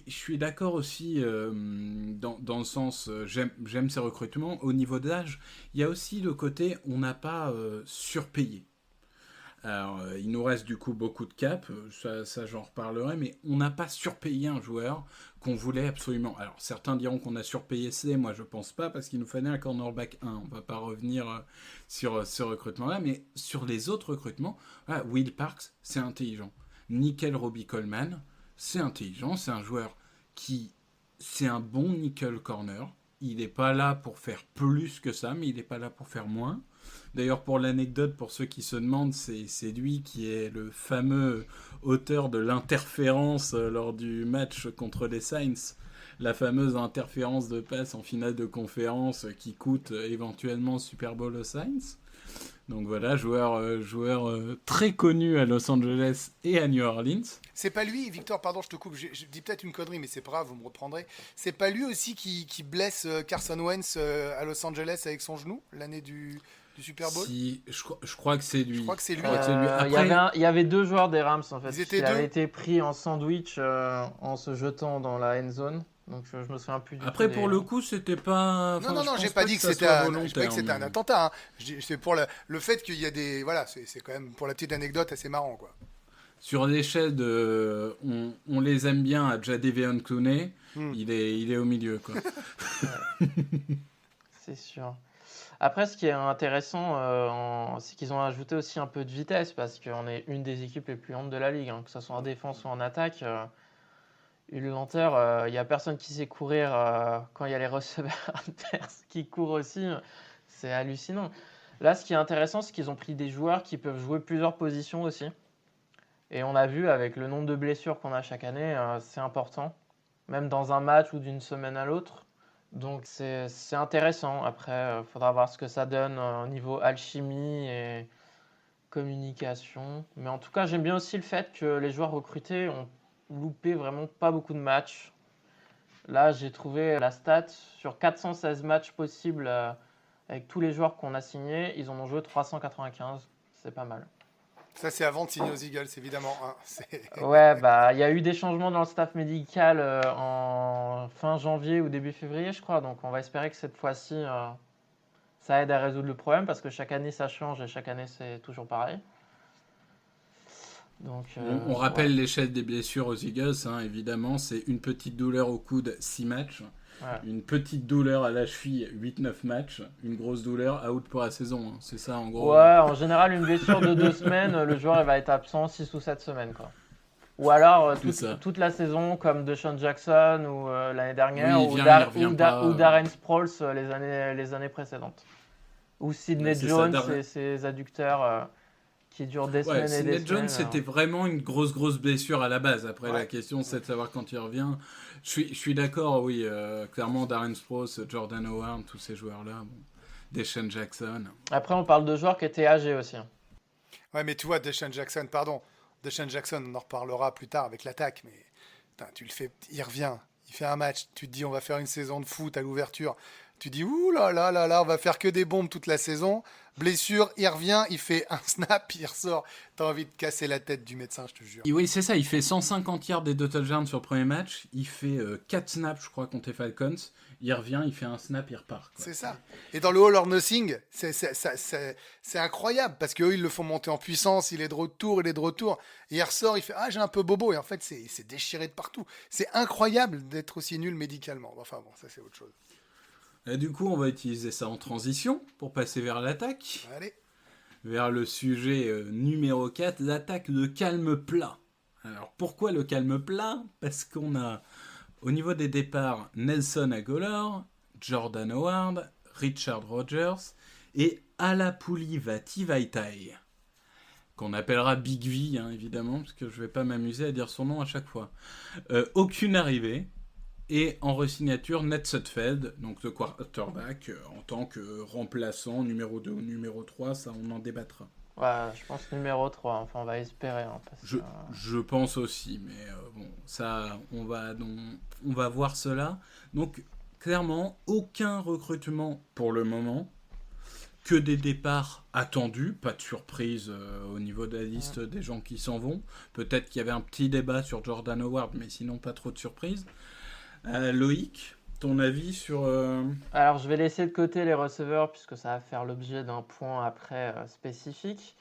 suis d'accord aussi dans le sens, j'aime ces recrutements. Au niveau de l'âge, il y a aussi le côté, on n'a pas surpayé. Alors, il nous reste du coup beaucoup de cap, ça j'en reparlerai, mais on n'a pas surpayé un joueur qu'on voulait absolument. Alors, certains diront qu'on a surpayé Slay, moi je pense pas, parce qu'il nous fallait un cornerback 1. On va pas revenir sur ce recrutement-là, mais sur les autres recrutements, voilà, Will Parks, c'est intelligent. Nickel Robbie Coleman, c'est intelligent, c'est un joueur c'est un bon nickel corner. Il n'est pas là pour faire plus que ça, mais il n'est pas là pour faire moins. D'ailleurs, pour l'anecdote, pour ceux qui se demandent, c'est lui qui est le fameux auteur de l'interférence lors du match contre les Saints. La fameuse interférence de passe en finale de conférence qui coûte éventuellement Super Bowl aux Saints. Donc voilà, joueur très connu à Los Angeles et à New Orleans. C'est pas lui, Victor, pardon, je te coupe, je dis peut-être une connerie, mais c'est pas grave, vous me reprendrez. C'est pas lui aussi qui blesse Carson Wentz à Los Angeles avec son genou, l'année du Super Bowl? Si, je crois que c'est lui. Je crois que c'est lui. Il y avait 2 joueurs des Rams, en fait. Ils étaient qui deux. avaient été pris en sandwich en se jetant dans la end zone. Donc je me souviens plus du Après, tout pour le coup, c'était pas... Non, j'ai pas dit que c'était un attentat. Hein. C'est pour le fait qu'il y a des... Voilà, c'est quand même, pour la petite anecdote, assez marrant, quoi. Sur l'échelle de... On les aime bien à Jadeveon Clooney, il est au milieu, quoi. C'est sûr. Après, ce qui est intéressant, c'est qu'ils ont ajouté aussi un peu de vitesse, parce qu'on est une des équipes les plus lentes de la ligue, hein, que ce soit en défense ou en attaque. Une lenteur, il n'y a personne qui sait courir quand il y a les receveurs adverses qui courent aussi. C'est hallucinant. Là, ce qui est intéressant, c'est qu'ils ont pris des joueurs qui peuvent jouer plusieurs positions aussi. Et on a vu, avec le nombre de blessures qu'on a chaque année, c'est important, même dans un match ou d'une semaine à l'autre. Donc c'est intéressant. Après, il faudra voir ce que ça donne au niveau alchimie et communication. Mais en tout cas, j'aime bien aussi le fait que les joueurs recrutés ont loupé vraiment pas beaucoup de matchs. Là, j'ai trouvé la stat sur 416 matchs possibles avec tous les joueurs qu'on a signés, ils en ont joué 395. C'est pas mal. Ça, c'est avant de signer aux Eagles, évidemment. Hein. Ouais, il y a eu des changements dans le staff médical en fin janvier ou début février, je crois. Donc, on va espérer que cette fois-ci, ça aide à résoudre le problème, parce que chaque année, ça change et chaque année, c'est toujours pareil. Donc, on rappelle l'échelle des blessures aux Eagles, hein, évidemment, c'est une petite douleur au coude, 6 matchs, une petite douleur à la cheville, 8-9 matchs, une grosse douleur, out pour la saison, hein. C'est ça en gros. Ouais, en général, une blessure de 2 semaines, le joueur il va être absent 6 ou 7 semaines, quoi. Ou alors toute la saison, comme DeSean Jackson ou l'année dernière, ou Darren Sproles les années précédentes. Ou Sidney Jones et ses adducteurs qui durent des semaines et des semaines. Sidney Jones, c'était vraiment une grosse blessure à la base. Après, la question, c'est de savoir quand il revient. Je suis d'accord, oui. Clairement, Darren Sproles, Jordan Howard, tous ces joueurs-là. Bon. DeSean Jackson. Après, on parle de joueurs qui étaient âgés aussi. Ouais, mais tu vois, DeSean Jackson, on en reparlera plus tard avec l'attaque, mais putain, il revient, il fait un match, tu te dis on va faire une saison de foot à l'ouverture, tu dis ouh là là là là, on va faire que des bombes toute la saison, blessure, il revient, il fait un snap, il ressort, t'as envie de casser la tête du médecin, je te jure. Et oui, c'est ça, il fait 150 yards des 2 touchdowns sur le premier match, il fait 4 snaps, je crois, contre les Falcons, il revient, il fait un snap, il repart. Quoi. C'est ça. Et dans le All or Nothing, c'est incroyable, parce qu'eux, ils le font monter en puissance, il est de retour, et il ressort, il fait « Ah, j'ai un peu bobo », et en fait, c'est déchiré de partout. C'est incroyable d'être aussi nul médicalement. Enfin bon, ça, c'est autre chose. Et du coup, on va utiliser ça en transition pour passer vers l'attaque. Allez. Vers le sujet numéro 4, l'attaque de calme plat. Alors, pourquoi le calme plat ? Parce qu'on a, au niveau des départs, Nelson Agholor, Jordan Howard, Richard Rodgers et Alapuli Vaitai, qu'on appellera Big V, hein, évidemment, parce que je ne vais pas m'amuser à dire son nom à chaque fois. Aucune arrivée. Et en re-signature, Nate Sudfeld, donc le quarterback, en tant que remplaçant, numéro 2 ou numéro 3, ça on en débattra. Ouais, je pense numéro 3. Enfin, on va espérer. Hein, parce Je, que, je pense aussi, mais bon, ça, on va voir cela. Donc, clairement, aucun recrutement pour le moment, que des départs attendus, pas de surprise au niveau de la liste des gens qui s'en vont. Peut-être qu'il y avait un petit débat sur Jordan Howard, mais sinon pas trop de surprises. Loïc, ton avis sur... Alors, je vais laisser de côté les receveurs puisque ça va faire l'objet d'un point après spécifique.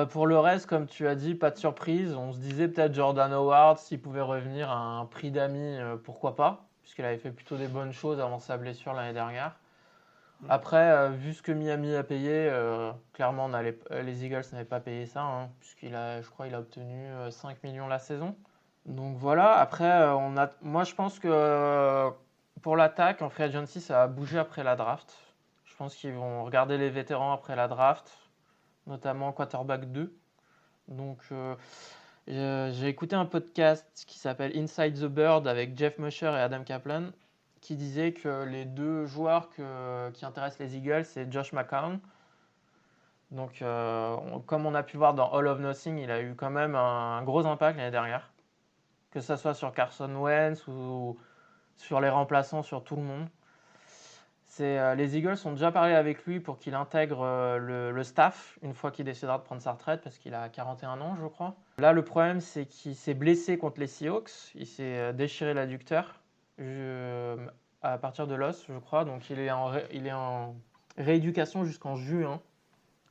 Pour le reste, comme tu as dit, pas de surprise. On se disait peut-être Jordan Howard, s'il pouvait revenir à un prix d'amis, pourquoi pas, puisqu'il avait fait plutôt des bonnes choses avant sa blessure l'année dernière. Après, vu ce que Miami a payé, clairement, les Eagles n'avaient pas payé ça, hein, je crois qu'il a obtenu 5 millions la saison. Donc voilà, après, moi je pense que pour l'attaque, en free agency, ça va bouger après la draft. Je pense qu'ils vont regarder les vétérans après la draft, notamment quarterback 2. Donc j'ai écouté un podcast qui s'appelle Inside the Bird avec Jeff Musher et Adam Kaplan qui disait que les deux joueurs qui intéressent les Eagles, c'est Josh McCown. Donc comme on a pu voir dans All of Nothing, il a eu quand même un gros impact l'année dernière. Que ce soit sur Carson Wentz ou sur les remplaçants, sur tout le monde. Les Eagles ont déjà parlé avec lui pour qu'il intègre le staff une fois qu'il décidera de prendre sa retraite parce qu'il a 41 ans, je crois. Là, le problème, c'est qu'il s'est blessé contre les Seahawks. Il s'est déchiré l'adducteur à partir de l'os, je crois. Donc, il est en rééducation jusqu'en juin,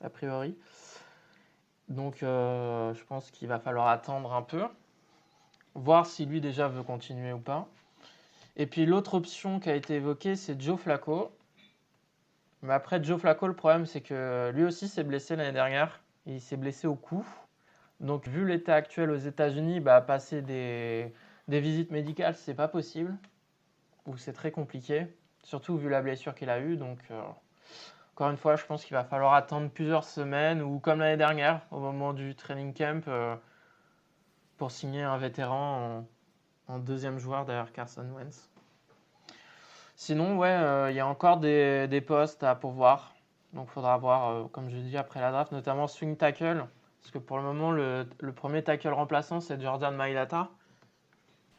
a priori. Donc, je pense qu'il va falloir attendre un peu. Voir si lui déjà veut continuer ou pas. Et puis l'autre option qui a été évoquée, c'est Joe Flacco. Mais après, Joe Flacco, le problème, c'est que lui aussi s'est blessé l'année dernière. Il s'est blessé au cou. Donc, vu l'état actuel aux États-Unis, passer des visites médicales, c'est pas possible. Ou c'est très compliqué. Surtout vu la blessure qu'il a eue. Donc, encore une fois, je pense qu'il va falloir attendre plusieurs semaines. Ou comme l'année dernière, au moment du training camp, pour signer un vétéran en deuxième joueur derrière Carson Wentz. Sinon, il y a encore des postes à pourvoir. Donc, il faudra voir, comme je dis, après la draft, notamment swing tackle. Parce que pour le moment, le premier tackle remplaçant, c'est Jordan Mailata,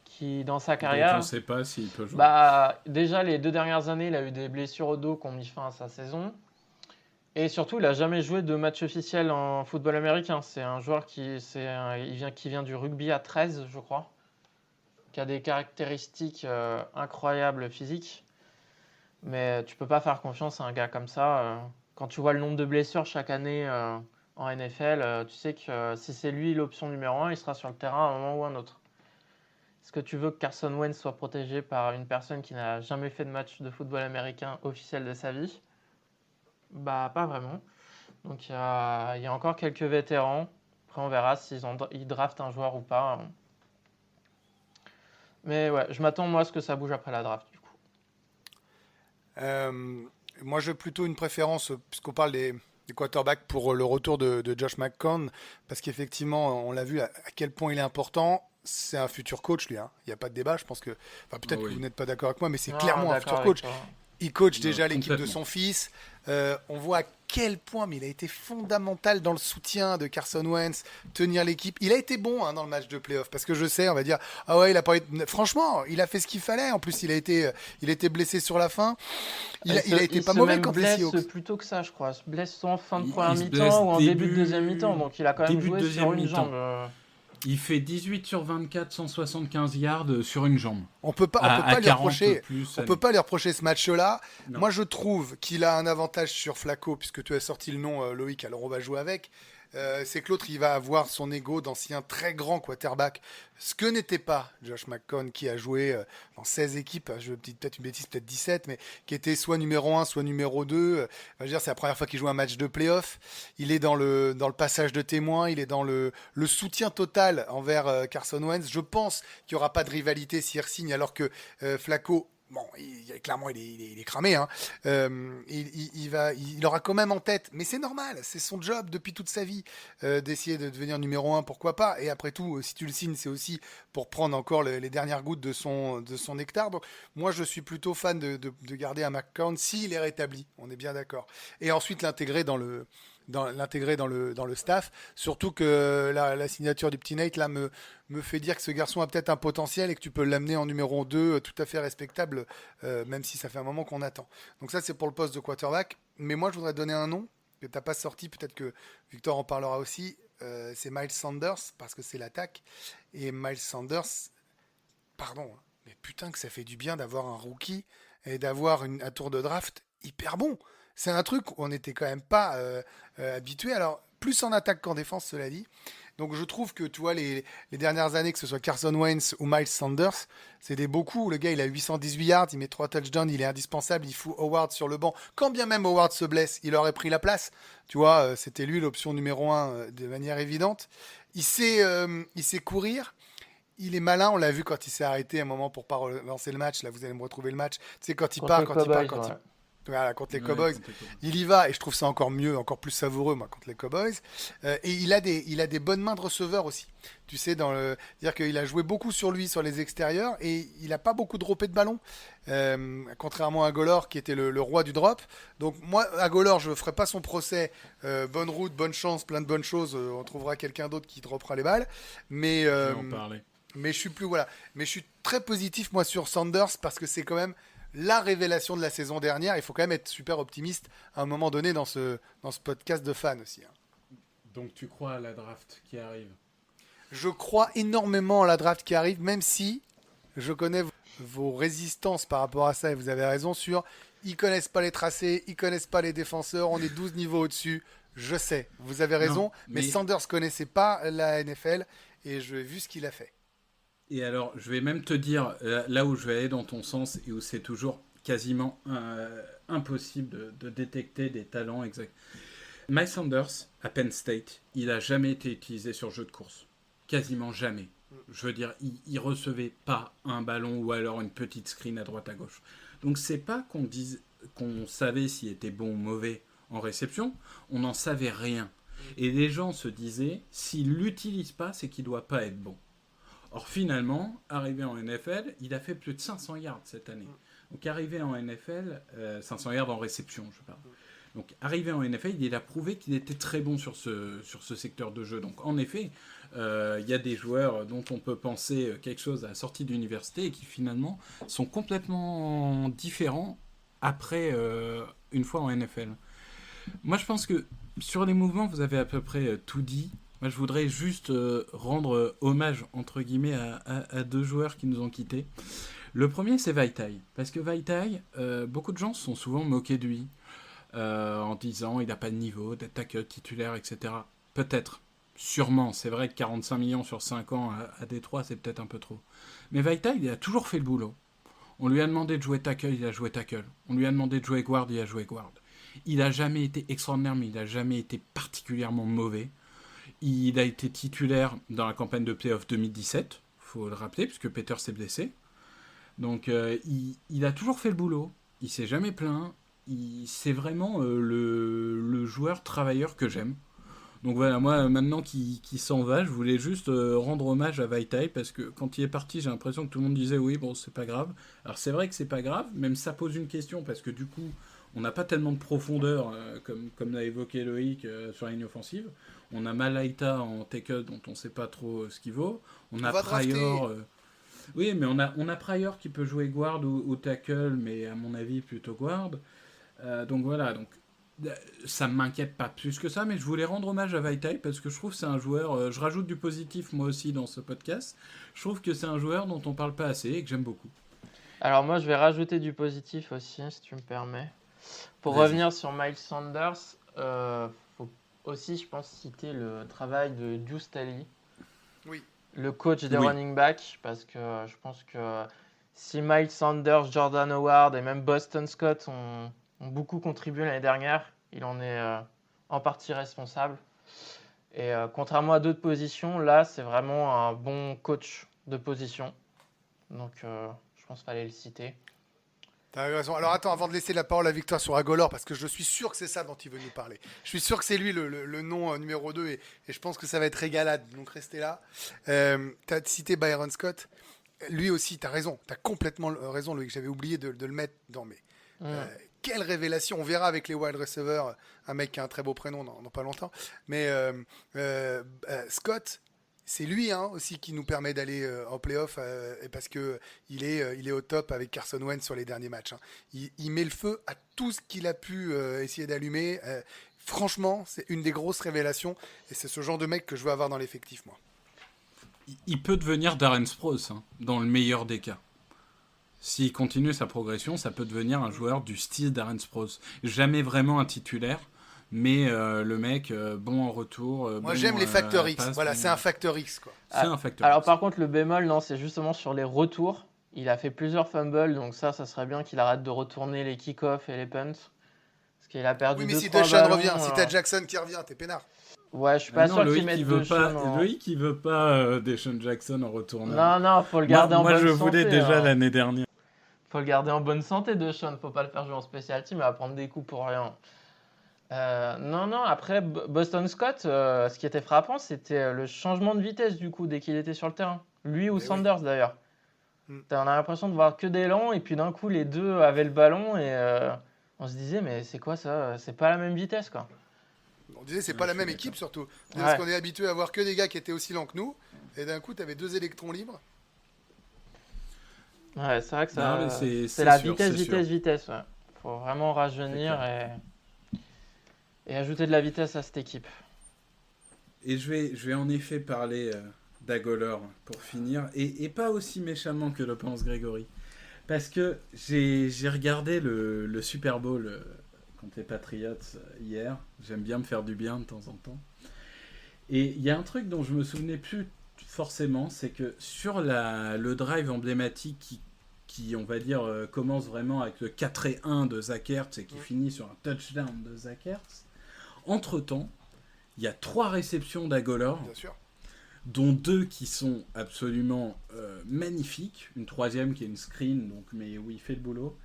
qui, dans sa carrière... on ne sait pas s'il peut jouer. Déjà, les 2 dernières années, il a eu des blessures au dos qui ont mis fin à sa saison. Et surtout, il n'a jamais joué de match officiel en football américain. C'est un joueur qui vient du rugby à 13, je crois, qui a des caractéristiques incroyables physiques. Mais tu peux pas faire confiance à un gars comme ça. Quand tu vois le nombre de blessures chaque année en NFL, tu sais que si c'est lui l'option numéro 1, il sera sur le terrain à un moment ou un autre. Est-ce que tu veux que Carson Wentz soit protégé par une personne qui n'a jamais fait de match de football américain officiel de sa vie ? Pas vraiment. Donc il y a encore quelques vétérans. Après, on verra s'ils draftent un joueur ou pas. Mais ouais, je m'attends moi à ce que ça bouge après la draft du coup. Moi, j'ai plutôt une préférence, puisqu'on parle des quarterbacks, pour le retour de Josh McCown, parce qu'effectivement, on l'a vu à quel point il est important. C'est un futur coach, lui. Hein. Il n'y a pas de débat. Je pense que, peut-être que vous n'êtes pas d'accord avec moi, mais c'est clairement un futur coach. Il coach déjà l'équipe de son fils. On voit à quel point, mais il a été fondamental dans le soutien de Carson Wentz, tenir l'équipe. Il a été bon dans le match de playoff, parce que je sais, on va dire, ah ouais, il a pas été... Franchement, il a fait ce qu'il fallait. En plus, il a été blessé sur la fin. Il a été pas mauvais contre les Seahawks. Il se blesse plus tôt que ça, je crois. Il se blesse soit en fin de première mi-temps ou en début de deuxième mi-temps. Donc, il a quand même joué sur une jambe. Il fait 18 sur 24, 175 yards sur une jambe. On peut pas lui reprocher. On peut pas lui reprocher ce match-là. Non. Moi, je trouve qu'il a un avantage sur Flacco, puisque tu as sorti le nom, Loïc. Alors, on va jouer avec. C'est que l'autre, il va avoir son ego d'ancien très grand quarterback. Ce que n'était pas Josh McCown, qui a joué dans 16 équipes, je dis peut-être une bêtise, peut-être 17, mais qui était soit numéro 1, soit numéro 2. Je veux dire, c'est la première fois qu'il joue un match de playoff. Il est dans le passage de témoin, il est dans le soutien total envers Carson Wentz. Je pense qu'il n'y aura pas de rivalité s'il re-signe, alors que Flacco... Bon, clairement, il est cramé. Hein. Il aura quand même en tête, mais c'est normal, c'est son job depuis toute sa vie d'essayer de devenir numéro 1, pourquoi pas. Et après tout, si tu le signes, c'est aussi pour prendre encore les dernières gouttes de son nectar. Donc, moi, je suis plutôt fan de garder un McCown s'il est rétabli. On est bien d'accord. Et ensuite l'intégrer dans le l'intégrer dans le staff. Surtout que la signature du petit Nate là me fait dire que ce garçon a peut-être un potentiel et que tu peux l'amener en numéro 2 tout à fait respectable, même si ça fait un moment qu'on attend. Donc ça, c'est pour le poste de quarterback. Mais moi, je voudrais donner un nom que tu n'as pas sorti, peut-être que Victor en parlera aussi. C'est Miles Sanders, parce que c'est l'attaque. Et Miles Sanders, pardon, mais putain que ça fait du bien d'avoir un rookie et d'avoir un tour de draft hyper bon. C'est un truc où on n'était quand même pas habitué. Alors, plus en attaque qu'en défense, cela dit. Donc, je trouve que, tu vois, les dernières années, que ce soit Carson Wentz ou Miles Sanders, c'est des beaux coups. Le gars, il a 818 yards, il met 3 touchdowns, il est indispensable, il fout Howard sur le banc. Quand bien même Howard se blesse, il aurait pris la place. Tu vois, c'était lui l'option numéro 1 de manière évidente. Il sait courir. Il est malin, on l'a vu quand il s'est arrêté un moment pour pas relancer le match. Là, vous allez me retrouver le match. Tu sais, quand il part. Voilà, contre les Cowboys, il y va et je trouve ça encore mieux, encore plus savoureux moi contre les Cowboys. Et il a des bonnes mains de receveur aussi. Tu sais, dire qu'il a joué beaucoup sur lui, sur les extérieurs et il a pas beaucoup droppé de ballon, contrairement à Agholor qui était le roi du drop. Donc moi, Agholor, je ferai pas son procès. Bonne route, bonne chance, plein de bonnes choses. On trouvera quelqu'un d'autre qui droppera les balles. Mais Je vais en parler. Mais je suis très positif moi sur Sanders parce que c'est quand même la révélation de la saison dernière. Il faut quand même être super optimiste à un moment donné dans ce podcast de fans aussi. Donc tu crois à la draft qui arrive? Je crois énormément à la draft qui arrive, même si je connais vos résistances par rapport à ça, et vous avez raison sur ils connaissent pas les tracés, ils connaissent pas les défenseurs, on est 12 niveaux au-dessus. Je sais, vous avez raison, Non, mais Sanders connaissait pas la NFL et j'ai vu ce qu'il a fait. Et alors, je vais même te dire, là où je vais aller dans ton sens et où c'est toujours quasiment impossible de détecter des talents exacts. Miles Sanders, à Penn State, il n'a jamais été utilisé sur jeu de course. Quasiment jamais. Je veux dire, il recevait pas un ballon ou alors une petite screen à droite à gauche. Donc c'est pas qu'on savait s'il était bon ou mauvais en réception, on n'en savait rien. Et les gens se disaient, s'il l'utilise pas, c'est qu'il doit pas être bon. Or finalement, arrivé en NFL, il a fait plus de 500 yards cette année. Donc arrivé en NFL, 500 yards en réception, je parle. Donc arrivé en NFL, il a prouvé qu'il était très bon sur ce secteur de jeu. Donc en effet, il y a des joueurs dont on peut penser quelque chose à la sortie d'université et qui finalement sont complètement différents après une fois en NFL. Moi je pense que sur les mouvements, vous avez à peu près tout dit. Moi, je voudrais juste rendre hommage, entre guillemets, à deux joueurs qui nous ont quittés. Le premier, c'est Vaitai. Parce que Vaitai, beaucoup de gens se sont souvent moqués de lui, en disant il n'a pas de niveau, d'être tackle titulaire, etc. Peut-être, sûrement. C'est vrai que 45 millions sur 5 ans à Détroit, c'est peut-être un peu trop. Mais Vaitai, il a toujours fait le boulot. On lui a demandé de jouer tackle, il a joué tackle. On lui a demandé de jouer guard, il a joué guard. Il n'a jamais été extraordinaire, mais il n'a jamais été particulièrement mauvais. Il a été titulaire dans la campagne de playoff 2017, faut le rappeler, puisque Peter s'est blessé. Donc il a toujours fait le boulot, il s'est jamais plaint, c'est vraiment le joueur travailleur que j'aime. Donc voilà, moi maintenant qu'il s'en va, je voulais juste rendre hommage à Vaitai, parce que quand il est parti, j'ai l'impression que tout le monde disait oui, bon c'est pas grave. Alors c'est vrai que c'est pas grave, même ça pose une question, parce que du coup, on n'a pas tellement de profondeur, comme l'a évoqué Loïc, sur la ligne offensive. On a Malaita en tackle dont on ne sait pas trop ce qu'il vaut. On a Pryor. Oui, mais on a Pryor qui peut jouer guard ou tackle, mais à mon avis plutôt guard. Donc voilà, ça ne m'inquiète pas plus que ça, mais je voulais rendre hommage à Vaitai parce que je trouve que c'est un joueur. Je rajoute du positif moi aussi dans ce podcast. Je trouve que c'est un joueur dont on ne parle pas assez et que j'aime beaucoup. Alors moi, je vais rajouter du positif aussi, si tu me permets. Pour revenir sur Miles Sanders, faut aussi, je pense, citer le travail de Deuce Staley, le coach des running backs, parce que je pense que si Miles Sanders, Jordan Howard et même Boston Scott ont beaucoup contribué l'année dernière, il en est en partie responsable. Et contrairement à d'autres positions, là, c'est vraiment un bon coach de position. Donc, je pense qu'il fallait le citer. T'as raison. Alors attends, avant de laisser la parole à Victor sur Agholor, parce que je suis sûr que c'est ça dont il veut nous parler. Je suis sûr que c'est lui le nom numéro 2 et je pense que ça va être régalade, donc restez là. T'as cité Byron Scott. Lui aussi, t'as raison, t'as complètement raison, Loïc. J'avais oublié de le mettre dans mes... quelle révélation. On verra avec les wide receivers, un mec qui a un très beau prénom dans pas longtemps. Mais Scott, c'est lui aussi qui nous permet d'aller en playoff et parce qu'il est au top avec Carson Wentz sur les derniers matchs. Il met le feu à tout ce qu'il a pu essayer d'allumer. Franchement, c'est une des grosses révélations et c'est ce genre de mec que je veux avoir dans l'effectif, moi. Il peut devenir Darren Sproles, dans le meilleur des cas. S'il continue sa progression, ça peut devenir un joueur du style Darren Sproles. Jamais vraiment un titulaire, mais le mec, bon en retour. Moi, j'aime les facteurs X. passe, Voilà, bon. c'est un facteur X, quoi. C'est un facteur. Alors par contre, le bémol, non, c'est justement sur les retours. Il a fait plusieurs fumbles, donc ça serait bien qu'il arrête de retourner les kick-offs et les punts. Parce qu'il a perdu Oui, mais 2-3 si Deshaun ballons, revient, si t'as Jackson qui revient, t'es peinard. Ouais, je suis pas sûr qu'il mette Deshaun en... Loïc, il veut pas Deshaun Jackson en retournant. Non, faut le garder en bonne santé. Moi, je voulais déjà l'année dernière. Faut le garder en bonne santé, Deshaun. Faut pas le faire jouer en special team, il va prendre des coups pour rien. Non, après, Boston Scott, ce qui était frappant, c'était le changement de vitesse, du coup, dès qu'il était sur le terrain. Lui ou Sanders, d'ailleurs. On a l'impression de voir que des lents, et puis d'un coup, les deux avaient le ballon, et on se disait, mais c'est quoi ça? C'est pas la même vitesse, quoi. On disait, c'est pas la même équipe, surtout. Parce qu'on est habitué à voir que des gars qui étaient aussi lents que nous, et d'un coup, t'avais 2 électrons libres. Ouais, c'est vrai que ça, Non, c'est la vitesse. Ouais. Faut vraiment rajeunir et ajouter de la vitesse à cette équipe. Et je vais en effet parler d'Agolor pour finir, et pas aussi méchamment que le pense Grégory. Parce que j'ai regardé le Super Bowl contre les Patriots hier. J'aime bien me faire du bien de temps en temps. Et il y a un truc dont je me souvenais plus forcément, c'est que sur le drive emblématique qui on va dire, commence vraiment avec le 4-1 de Zach Ertz et qui finit sur un touchdown de Zach Ertz, entre-temps, il y a 3 réceptions d'Agolor, dont 2 qui sont absolument magnifiques, une 3e qui est une screen, donc, mais où il fait le boulot.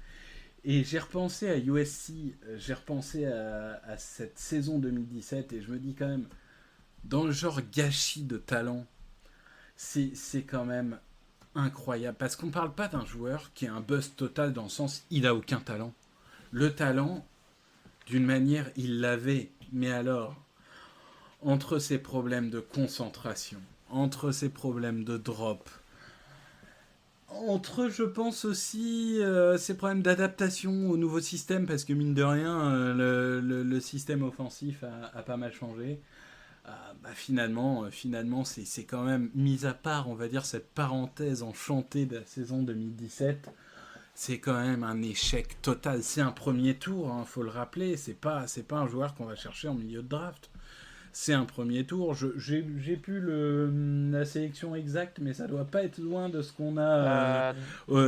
Et j'ai repensé à USC, j'ai repensé à cette saison 2017, et je me dis quand même, dans le genre gâchis de talent, c'est quand même incroyable. Parce qu'on ne parle pas d'un joueur qui est un bust total dans le sens, il n'a aucun talent. Le talent, d'une manière, il l'avait. Mais alors, entre ses problèmes de concentration, entre ses problèmes de drop, entre, je pense aussi, ses problèmes d'adaptation au nouveau système, parce que mine de rien, le système offensif a pas mal changé. Finalement, c'est quand même, mis à part, on va dire, cette parenthèse enchantée de la saison 2017, c'est quand même un échec total. C'est un premier tour, faut le rappeler, c'est pas un joueur qu'on va chercher en milieu de draft. C'est un premier tour. J'ai plus la sélection exacte, mais ça doit pas être loin de ce qu'on a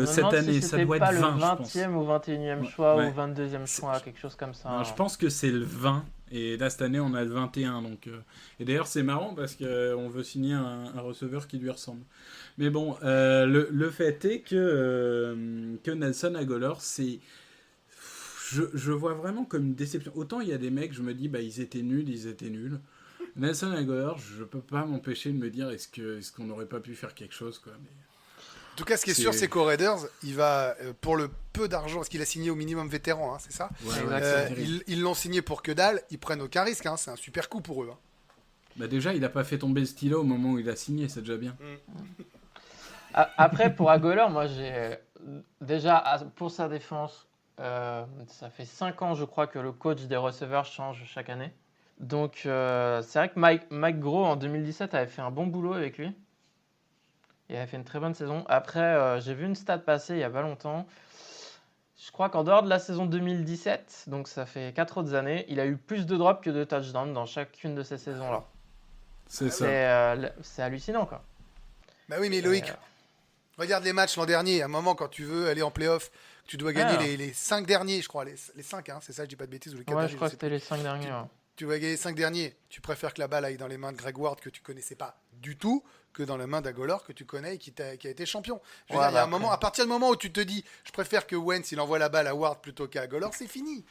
cette année. Ça doit être 20, le 20e ou 21e choix ou 22e C'est- choix, quelque chose comme ça. Non, je pense que c'est le 20. Et là, cette année, on a le 21. Donc, et d'ailleurs, c'est marrant parce qu'on veut signer un receveur qui lui ressemble. Mais bon, le fait est que Nelson Agholor, c'est... Je vois vraiment comme une déception. Autant il y a des mecs, je me dis, ils étaient nuls. Nelson Agholor, je peux pas m'empêcher de me dire, est-ce qu'on n'aurait pas pu faire quelque chose, quoi. Mais... En tout cas, ce qui est sûr, c'est qu'aux Raiders, il va, pour le peu d'argent, parce qu'il a signé au minimum vétéran, c'est ça? Ils l'ont signé pour que dalle, ils prennent aucun risque, c'est un super coup pour eux. Déjà, il a pas fait tomber le stylo au moment où il a signé, c'est déjà bien. Après, pour Agholor, moi, j'ai déjà, pour sa défense, ça fait 5 ans, je crois, que le coach des receveurs change chaque année. Donc, c'est vrai que Mike Groh, en 2017, avait fait un bon boulot avec lui. Il avait fait une très bonne saison. Après, j'ai vu une stat passer il n'y a pas longtemps. Je crois qu'en dehors de la saison 2017, donc ça fait 4 autres années, il a eu plus de drops que de touchdowns dans chacune de ces saisons-là. C'est ça. C'est hallucinant, quoi. Bah oui, mais Loïc, regarde les matchs l'an dernier. À un moment, quand tu veux aller en play-off, tu dois gagner les 5 derniers, je crois. Les 5, c'est ça, je dis pas de bêtises. Ou les 4 derniers, je crois que c'était les 5 derniers. Tu vas gagner les 5 derniers. Tu préfères que la balle aille dans les mains de Greg Ward, que tu connaissais pas du tout, que dans les mains d'Agholor, que tu connais et qui a été champion. Je veux dire, il y a un moment, à partir du moment où tu te dis, je préfère que Wentz il envoie la balle à Ward plutôt qu'à Agholor, c'est fini.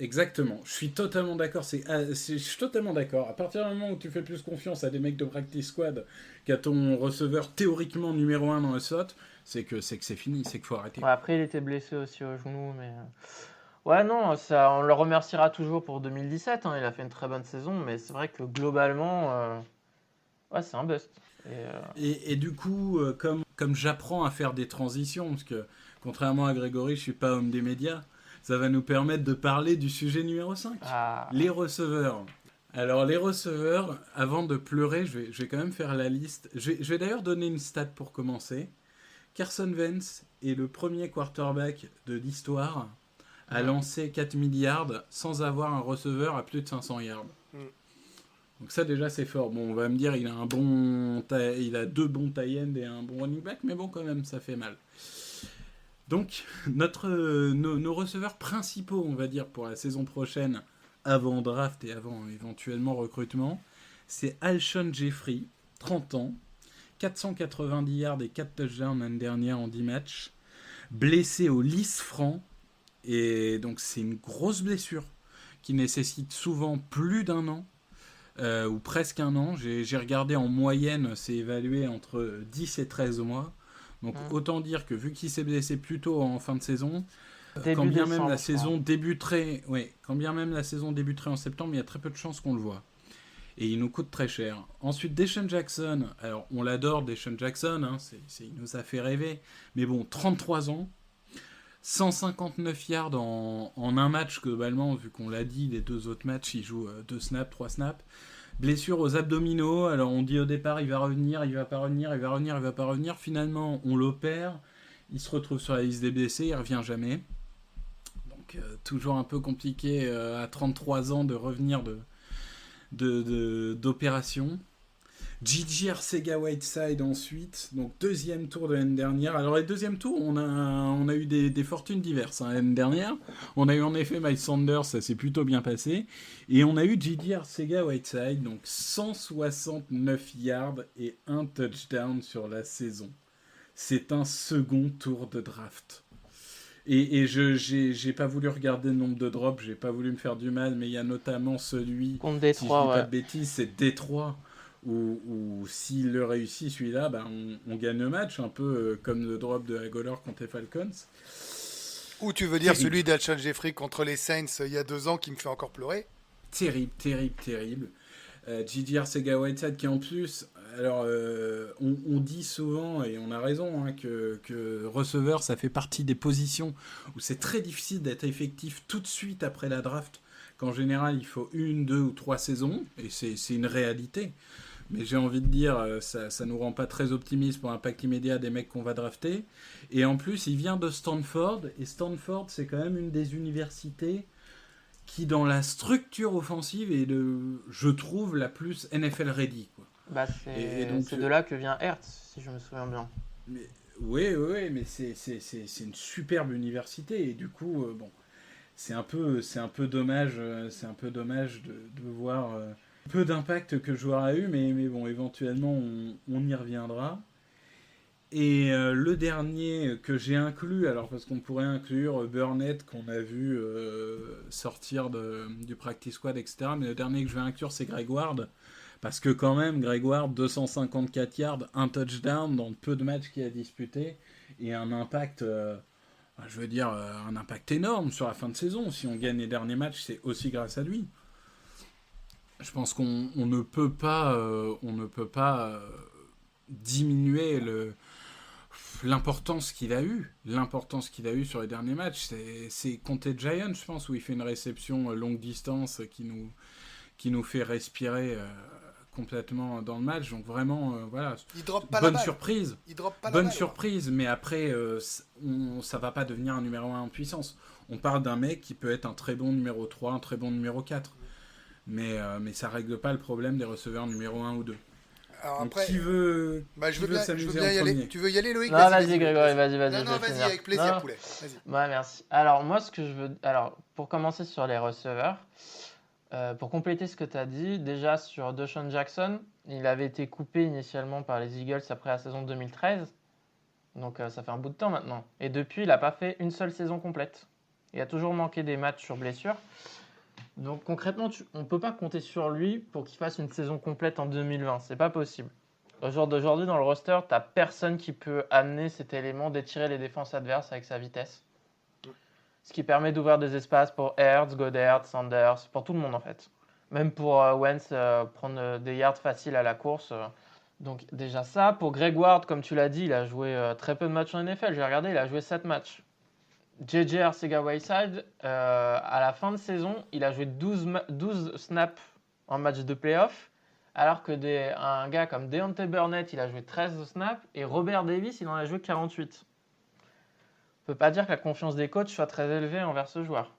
Exactement, je suis totalement d'accord. Je suis totalement d'accord. À partir du moment où tu fais plus confiance à des mecs de practice squad qu'à ton receveur théoriquement numéro 1 dans le slot, c'est que c'est fini, c'est qu'il faut arrêter. Ouais, après, il était blessé aussi au genou, mais ouais, non, ça, on le remerciera toujours pour 2017. Hein, il a fait une très bonne saison, mais c'est vrai que globalement, ouais, c'est un bust. Et du coup, comme j'apprends à faire des transitions, parce que contrairement à Grégory, je suis pas homme des médias, ça va nous permettre de parler du sujet numéro 5, les receveurs. Alors les receveurs, avant de pleurer, je vais quand même faire la liste. Je vais d'ailleurs donner une stat pour commencer. Carson Wentz est le premier quarterback de l'histoire à lancer 4 milliards sans avoir un receveur à plus de 500 yards. Donc ça déjà c'est fort. Bon, on va me dire il a 2 bons tie-ends et un bon running back, mais bon quand même ça fait mal. Donc nos receveurs principaux, on va dire pour la saison prochaine, avant draft et avant éventuellement recrutement, c'est Alshon Jeffrey, 30 ans, 490 yards et 4 touchdowns l'année dernière en 10 matchs, blessé au lisfranc, et donc c'est une grosse blessure qui nécessite souvent plus d'1 an. Ou presque 1 an. J'ai regardé en moyenne, c'est évalué entre 10 et 13 mois. Donc autant dire que vu qu'il s'est blessé plus tôt en fin de saison, quand bien même la saison débuterait en septembre, il y a très peu de chances qu'on le voit. Et il nous coûte très cher. Ensuite, Deshaun Jackson. Alors on l'adore, Deshaun Jackson, hein, il nous a fait rêver. Mais bon, 33 ans. 159 yards en un match globalement, vu qu'on l'a dit, les 2 autres matchs, il joue 2 snaps, 3 snaps. Blessure aux abdominaux, alors on dit au départ il va revenir, il va pas revenir, il va revenir, il va pas revenir. Finalement, on l'opère, il se retrouve sur la liste des blessés, il revient jamais. Donc toujours un peu compliqué à 33 ans de revenir d'opération. Gigi Arcega-Whiteside ensuite, donc 2e tour de l'année dernière. Alors les 2e tours, on a eu des fortunes diverses l'année dernière. On a eu en effet Miles Sanders, ça s'est plutôt bien passé. Et on a eu Gigi Arcega-Whiteside, donc 169 yards et 1 touchdown sur la saison. C'est un second tour de draft. Et j'ai pas voulu regarder le nombre de drops, j'ai pas voulu me faire du mal, mais il y a notamment celui, contre Détroit, si je dis pas de bêtises, c'est Détroit. Ou s'il le réussit celui-là, on gagne le match, un peu comme le drop de Agolor contre les Falcons. Ou tu veux dire celui d'Alshon Jeffrey contre les Saints il y a 2 ans qui me fait encore pleurer? Terrible. Gigi Arcega-Whiteside qui en plus, alors on dit souvent, et on a raison, hein, que receveur ça fait partie des positions où c'est très difficile d'être effectif tout de suite après la draft, qu'en général il faut 1, 2 ou 3 saisons, et c'est une réalité. Mais j'ai envie de dire, ça nous rend pas très optimistes pour l'impact immédiat des mecs qu'on va drafter. Et en plus, il vient de Stanford. Et Stanford, c'est quand même une des universités qui, dans la structure offensive, est, je trouve, la plus NFL ready, quoi. Bah, c'est de là que vient Hertz, si je me souviens bien. Oui, mais c'est une superbe université. Et du coup, c'est un peu dommage de voir... peu d'impact que le joueur a eu, mais bon, éventuellement, on y reviendra. Et le dernier que j'ai inclus, alors parce qu'on pourrait inclure Burnett, qu'on a vu sortir du practice squad, etc., mais le dernier que je vais inclure, c'est Greg Ward, parce que quand même, Greg Ward, 254 yards, un touchdown dans le peu de matchs qu'il a disputé, et un impact... un impact énorme sur la fin de saison. Si on gagne les derniers matchs, c'est aussi grâce à lui. Je pense qu'on ne peut pas diminuer l'importance qu'il a eu sur les derniers matchs. C'est contre les Giants, je pense, où il fait une réception longue distance qui nous fait respirer complètement dans le match. Donc vraiment, voilà. Il drop pas bonne la balle. surprise. Il drop pas bonne la balle, surprise, mais après, ça va pas devenir un numéro 1 en puissance. On parle d'un mec qui peut être un très bon numéro 3, un très bon numéro 4. Mais ça règle pas le problème des receveurs numéro 1 ou 2. Alors donc après, qui veut je veux bien s'amuser y en aller. premier? Tu veux y aller, Loïc? Non, vas-y, Grégory, vas-y. Non, vas-y, avec plaisir, poulet. Vas-y. Ouais, merci. Alors, moi, pour commencer sur les receveurs, pour compléter ce que tu as dit, déjà sur Deshaun Jackson, il avait été coupé initialement par les Eagles après la saison 2013. Donc, ça fait un bout de temps maintenant. Et depuis, il n'a pas fait une seule saison complète. Il a toujours manqué des matchs sur blessure. Donc concrètement, on ne peut pas compter sur lui pour qu'il fasse une saison complète en 2020. C'est pas possible. Au jour d'aujourd'hui, dans le roster, tu n'as personne qui peut amener cet élément d'étirer les défenses adverses avec sa vitesse. Ce qui permet d'ouvrir des espaces pour Ertz, Goddard, Sanders, pour tout le monde en fait. Même pour Wentz, prendre des yards faciles à la course. Donc déjà ça. Pour Greg Ward, comme tu l'as dit, il a joué très peu de matchs en NFL. J'ai regardé, il a joué 7 matchs. JJ Arcega-Whiteside, à la fin de saison, il a joué 12 snaps en match de playoff, alors que un gars comme Deontay Burnett, il a joué 13 snaps, et Robert Davis, il en a joué 48. On ne peut pas dire que la confiance des coachs soit très élevée envers ce joueur.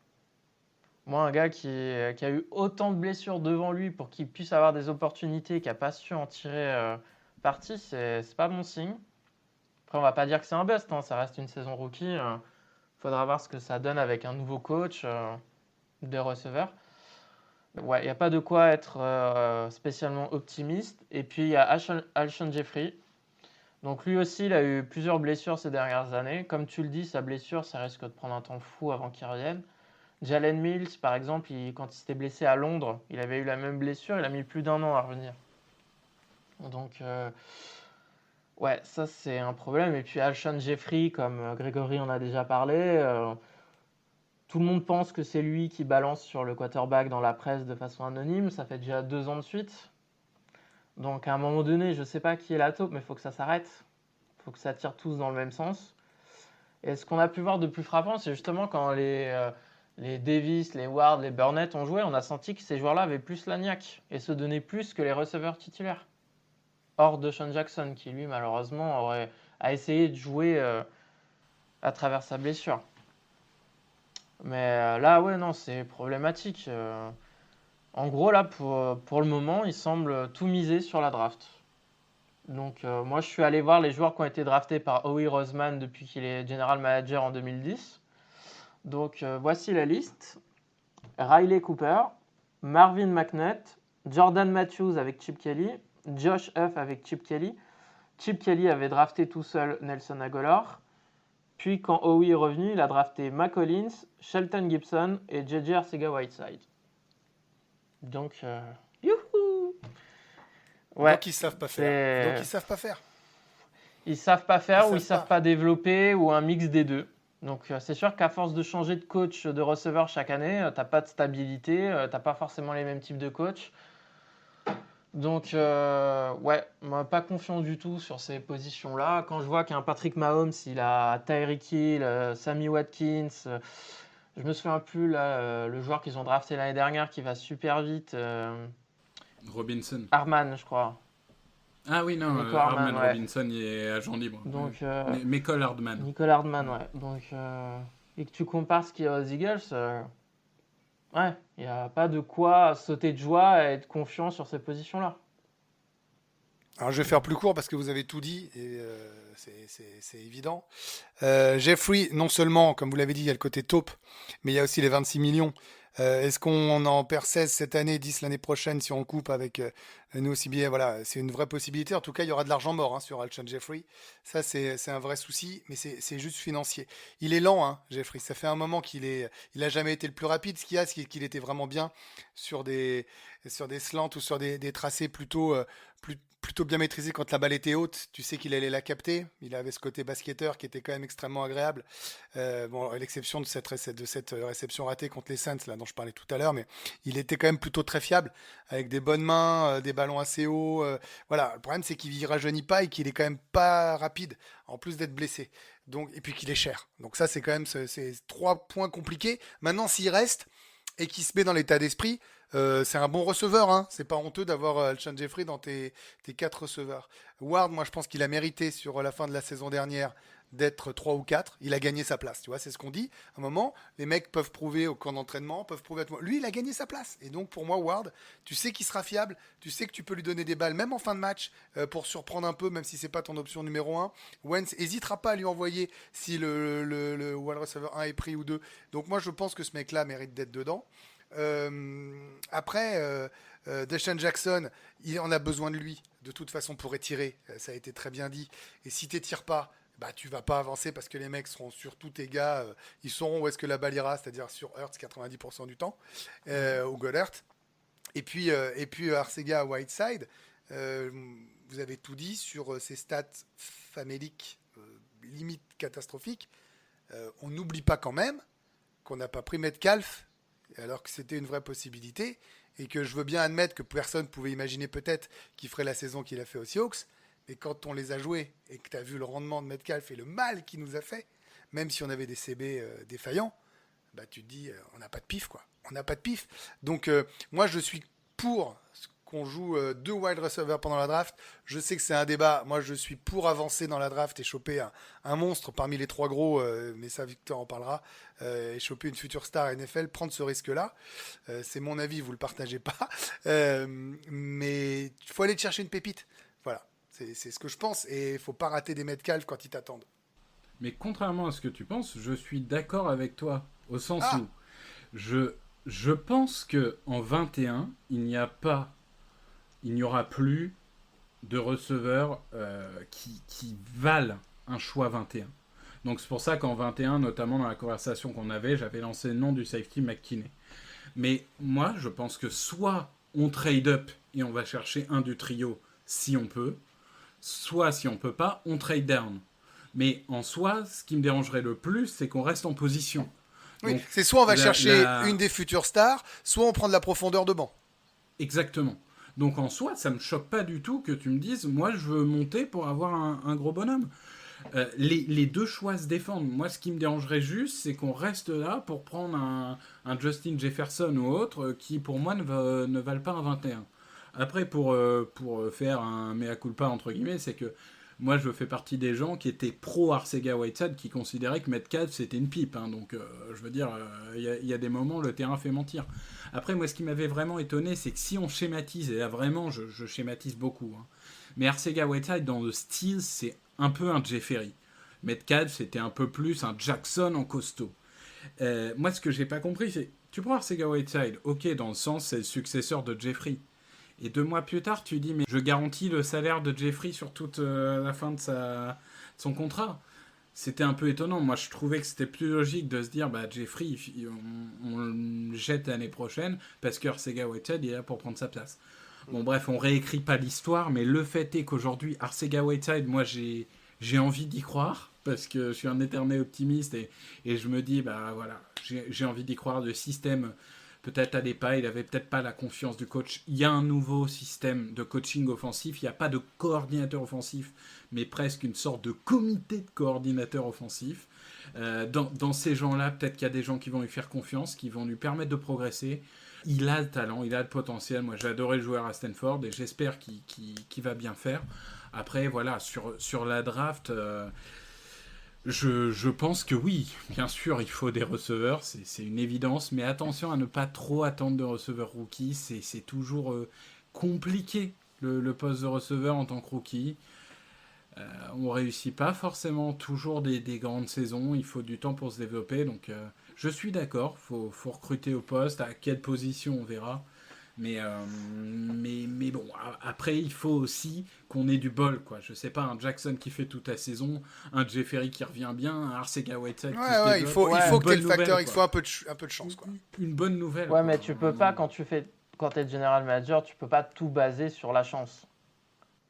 Moi, un gars qui a eu autant de blessures devant lui pour qu'il puisse avoir des opportunités et qui n'a pas su en tirer parti, c'est pas bon signe. Après, on ne va pas dire que c'est un bust, hein, ça reste une saison rookie. Faudra voir ce que ça donne avec un nouveau coach des receveurs. Ouais, il n'y a pas de quoi être spécialement optimiste. Et puis, il y a Alshon Jeffrey. Donc, lui aussi, il a eu plusieurs blessures ces dernières années. Comme tu le dis, sa blessure, ça risque de prendre un temps fou avant qu'il revienne. Jalen Mills, par exemple, quand il s'était blessé à Londres, il avait eu la même blessure. Il a mis plus d'1 an à revenir. Donc, ouais, ça, c'est un problème. Et puis, Alshon Jeffrey, comme Grégory en a déjà parlé, tout le monde pense que c'est lui qui balance sur le quarterback dans la presse de façon anonyme. Ça fait déjà 2 ans de suite. Donc, à un moment donné, je ne sais pas qui est la taupe, mais il faut que ça s'arrête. Il faut que ça tire tous dans le même sens. Et ce qu'on a pu voir de plus frappant, c'est justement quand les Davis, les Ward, les Burnett ont joué, on a senti que ces joueurs-là avaient plus la niaque et se donnaient plus que les receveurs titulaires. Hors de Sean Jackson, qui lui, malheureusement, a essayé de jouer à travers sa blessure. Mais là, ouais, non, c'est problématique. En gros, là, pour le moment, il semble tout miser sur la draft. Donc, moi, je suis allé voir les joueurs qui ont été draftés par Howie Roseman depuis qu'il est general manager en 2010. Donc, voici la liste. Riley Cooper, Marvin McNutt, Jordan Matthews avec Chip Kelly, Josh Huff avec Chip Kelly. Chip Kelly avait drafté tout seul Nelson Agholor. Puis, quand Howie est revenu, il a drafté Mac Hollins, Shelton Gibson et JJ Arcega-Whiteside. Donc, youhou! Ouais, Donc ils savent pas faire. c'est- Donc ils savent pas faire. Ils savent pas faire ou ils savent savent pas développer ou un mix des deux. Donc, c'est sûr qu'à force de changer de coach de receveur chaque année, t'as pas de stabilité, t'as pas forcément les mêmes types de coach. Donc, ouais, moi, pas confiant du tout sur ces positions-là. Quand je vois qu'un Patrick Mahomes, il a Tyreek Hill, Sammy Watkins, je me souviens plus, là, le joueur qu'ils ont drafté l'année dernière qui va super vite, Robinson. Arman, je crois. Ah oui, non, Nico Hardman Hardman, ouais. Robinson, il est agent libre. Donc, Michael Hardman. Nicole Hardman, ouais. Donc, et que tu compares ce qu'il y a aux Eagles, ouais, il n'y a pas de quoi sauter de joie et être confiant sur ces positions-là. Alors je vais faire plus court parce que vous avez tout dit et c'est évident. Jeffrey, non seulement, comme vous l'avez dit, il y a le côté taupe, mais il y a aussi les 26 millions. Est-ce qu'on en perd 16 cette année, 10 l'année prochaine si on coupe avec nous aussi bien? Voilà, c'est une vraie possibilité. En tout cas, il y aura de l'argent mort sur Alshon Jeffrey. Ça, c'est un vrai souci, mais c'est juste financier. Il est lent, Jeffrey. Ça fait un moment il a jamais été le plus rapide. Ce qu'il y a, c'est qu'il était vraiment bien sur des slants ou sur des tracés plutôt bien maîtrisés quand la balle était haute. Tu sais qu'il allait la capter. Il avait ce côté basketteur qui était quand même extrêmement agréable. Bon, à l'exception de cette réception ratée contre les Saints, là, dont je parlais tout à l'heure, mais il était quand même plutôt très fiable, avec des bonnes mains, des ballons assez hauts. Voilà, le problème c'est qu'il ne rajeunit pas et qu'il est quand même pas rapide, en plus d'être blessé. Donc, et puis qu'il est cher. Donc ça, c'est quand même c'est 3 points compliqués. Maintenant, s'il reste et qu'il se met dans l'état d'esprit, c'est un bon receveur, c'est pas honteux d'avoir Alshon Jeffrey dans tes 4 receveurs. Ward, moi je pense qu'il a mérité sur la fin de la saison dernière d'être 3 ou 4, il a gagné sa place, tu vois, c'est ce qu'on dit. À un moment, les mecs peuvent prouver au camp d'entraînement, peuvent prouver à tout le monde. Lui, il a gagné sa place. Et donc, pour moi, Ward, tu sais qu'il sera fiable, tu sais que tu peux lui donner des balles, même en fin de match, pour surprendre un peu, même si c'est pas ton option numéro 1. Wentz n'hésitera pas à lui envoyer si le wide receiver 1 est pris ou 2. Donc, moi, je pense que ce mec-là mérite d'être dedans. Après, Deshaun Jackson, on a besoin de lui, de toute façon, pour étirer. Ça a été très bien dit. Et si tu n'étires pas, bah tu vas pas avancer parce que les mecs seront sur tous tes gars, ils sauront où est-ce que la balle ira, c'est-à-dire sur Hurts 90% du temps, ou Goddard. Et puis Arcega Whiteside, vous avez tout dit sur ces stats faméliques, limite catastrophiques. On n'oublie pas quand même qu'on n'a pas pris Metcalf alors que c'était une vraie possibilité et que je veux bien admettre que personne pouvait imaginer peut-être qu'il ferait la saison qu'il a fait aux Seahawks, mais quand on les a joués et que tu as vu le rendement de Metcalf et le mal qu'il nous a fait, même si on avait des CB défaillants, bah tu te dis on n'a pas de pif quoi. On n'a pas de pif. Donc moi je suis pour qu'on joue 2 wide receivers pendant la draft. Je sais que c'est un débat. Moi, je suis pour avancer dans la draft et choper un monstre parmi les 3 gros, mais ça, Victor en parlera, et choper une future star NFL, prendre ce risque-là. C'est mon avis, vous ne le partagez pas. Mais il faut aller chercher une pépite. Voilà, c'est ce que je pense. Et il ne faut pas rater des Metcalf quand ils t'attendent. Mais contrairement à ce que tu penses, je suis d'accord avec toi. Au sens où je pense qu'en 21, il n'y aura plus de receveurs qui valent un choix 21. Donc c'est pour ça qu'en 21, notamment dans la conversation qu'on avait, j'avais lancé le nom du safety McKinney. Mais moi, je pense que soit on trade up et on va chercher un du trio si on peut, soit si on peut pas, on trade down. Mais en soi, ce qui me dérangerait le plus, c'est qu'on reste en position. Oui, donc, c'est soit on va chercher une des futures stars, soit on prend de la profondeur de banc. Exactement. Donc en soi, ça me choque pas du tout que tu me dises, moi je veux monter pour avoir un gros bonhomme. Les deux choix se défendent. Moi, ce qui me dérangerait juste, c'est qu'on reste là pour prendre un Justin Jefferson ou autre qui, pour moi, ne valent pas un 21. Après, pour faire un mea culpa, entre guillemets, c'est que moi, je fais partie des gens qui étaient pro Arcega Whiteside, qui considéraient que Metcalf, c'était une pipe. Hein. Donc, je veux dire, il y a des moments, le terrain fait mentir. Après, moi, ce qui m'avait vraiment étonné, c'est que si on schématise, et là, vraiment, je schématise beaucoup, hein, mais Arcega Whiteside, dans le style, c'est un peu un Jeffery. Metcalf, c'était un peu plus un Jackson en costaud. Moi, ce que j'ai pas compris, c'est, tu prends Arcega Whiteside, ok, dans le sens, c'est le successeur de Jeffrey. Et 2 mois plus tard, tu dis, mais je garantis le salaire de Jeffrey sur toute la fin de son contrat. C'était un peu étonnant. Moi, je trouvais que c'était plus logique de se dire, bah, Jeffrey, on le jette l'année prochaine, parce que Arcega Whiteside est là pour prendre sa place. Bon, bref, on réécrit pas l'histoire, mais le fait est qu'aujourd'hui, Arcega Whiteside, moi, j'ai envie d'y croire, parce que je suis un éternel optimiste, et je me dis, bah, voilà, j'ai envie d'y croire. Le système, peut-être allait pas, il avait peut-être pas la confiance du coach. Il y a un nouveau système de coaching offensif, il n'y a pas de coordinateur offensif, mais presque une sorte de comité de coordinateurs offensifs. Dans ces gens-là, peut-être qu'il y a des gens qui vont lui faire confiance, qui vont lui permettre de progresser. Il a le talent, il a le potentiel. Moi, j'ai adoré le joueur à Stanford et j'espère qu'il va bien faire. Après, voilà, sur la draft, je pense que oui, bien sûr, il faut des receveurs, c'est une évidence. Mais attention à ne pas trop attendre de receveurs rookies. C'est toujours compliqué, le poste de receveur en tant que rookie. On réussit pas forcément toujours des grandes saisons, il faut du temps pour se développer, donc je suis d'accord, faut recruter au poste, à quelle position on verra, mais bon, après il faut aussi qu'on ait du bol, quoi. Je sais pas, un Jackson qui fait toute la saison, un Jeffery qui revient bien, un Arcega Whiteside qui se développe. Il faut que tu aies le facteur, nouvelle, il faut un peu de chance, quoi. Une bonne nouvelle. Ouais, quoi. mais tu peux pas, quand tu es general manager, tu peux pas tout baser sur la chance.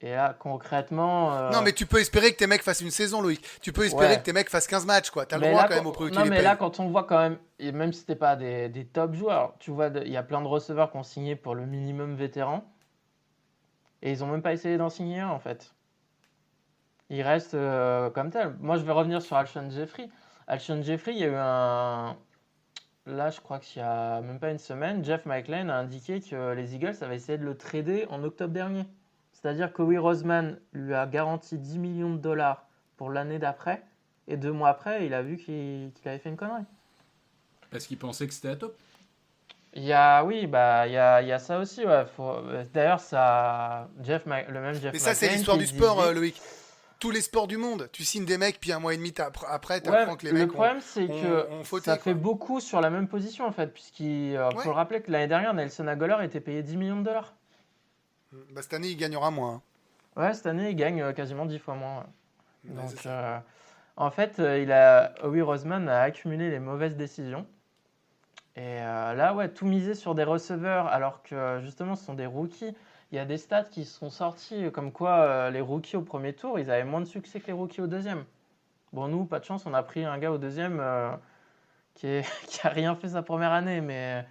Et là, concrètement... Non, mais tu peux espérer que tes mecs fassent une saison, Loïc. Tu peux espérer que tes mecs fassent 15 matchs, quoi. T'as le droit quand même au prix où tu les payes. Non, mais là, quand on voit quand même, et même si c'était pas des top joueurs, tu vois, il y a plein de receveurs qui ont signé pour le minimum vétéran. Et ils ont même pas essayé d'en signer un, en fait. Ils restent comme tel. Moi, je vais revenir sur Alshon Jeffrey. Alshon Jeffrey, il y a eu un... Là, je crois qu'il y a même pas une semaine, Jeff McLean a indiqué que les Eagles avaient essayé de le trader en octobre dernier. C'est-à-dire que Howie Roseman lui a garanti 10 millions de dollars pour l'année d'après. Et 2 mois après, il a vu qu'il avait fait une connerie. Parce qu'il pensait que c'était à top. Il y a ça aussi. Ouais. D'ailleurs, le même Jeff McLean. Mais ça, c'est l'histoire du sport, Loïc. Tous les sports du monde. Tu signes des mecs, puis 1 mois et demi après, tu apprends que les mecs le problème, c'est que fauté, ça quoi. fait beaucoup sur la même position, en fait. Puisqu'il faut le rappeler que l'année dernière, Nelson Agholor était payé 10 millions de dollars. Bah, cette année, il gagnera moins. Ouais, cette année, il gagne quasiment 10 fois moins. Ouais, Donc, c'est ça. en fait, Howie Roseman a accumulé les mauvaises décisions. Et là, ouais, tout miser sur des receveurs, alors que justement, ce sont des rookies. Il y a des stats qui sont sortis, comme quoi les rookies au premier tour, ils avaient moins de succès que les rookies au deuxième. Bon, nous, pas de chance, on a pris un gars au deuxième qui a rien fait sa première année, mais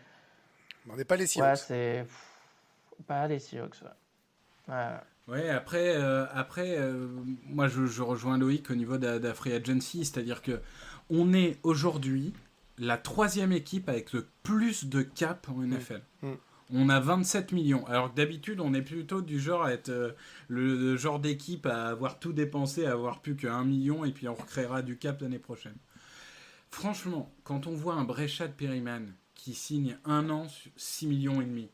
On n'est pas les ouais, Seahawks. c'est pas les Seahawks. Ouais. Ouais. Ouais, après moi je rejoins Loïc au niveau de la free agency, c'est-à-dire que on est aujourd'hui la 3e équipe avec le plus de cap en NFL. Mm. On a 27 millions, alors que d'habitude on est plutôt du genre à être le genre d'équipe à avoir tout dépensé, à avoir plus que 1 million et puis on recréera du cap l'année prochaine. Franchement, quand on voit un Breshad Perryman qui signe 1 an, 6 millions et demi,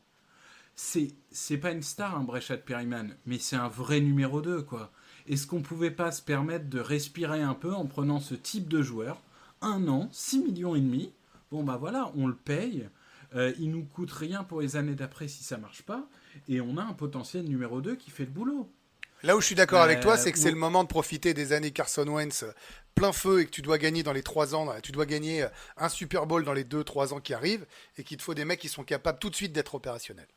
c'est pas une star, un Breshad Perryman, mais c'est un vrai numéro 2, quoi. Est-ce qu'on pouvait pas se permettre de respirer un peu en prenant ce type de joueur, 1 an, 6 millions et demi, bon bah voilà, on le paye, il nous coûte rien pour les années d'après si ça marche pas, et on a un potentiel numéro 2 qui fait le boulot. Là où je suis d'accord avec toi, c'est que c'est ou- le moment de profiter des années Carson Wentz plein feu et que tu dois gagner dans les 3 ans, tu dois gagner un Super Bowl dans les 2-3 ans qui arrivent et qu'il te faut des mecs qui sont capables tout de suite d'être opérationnels.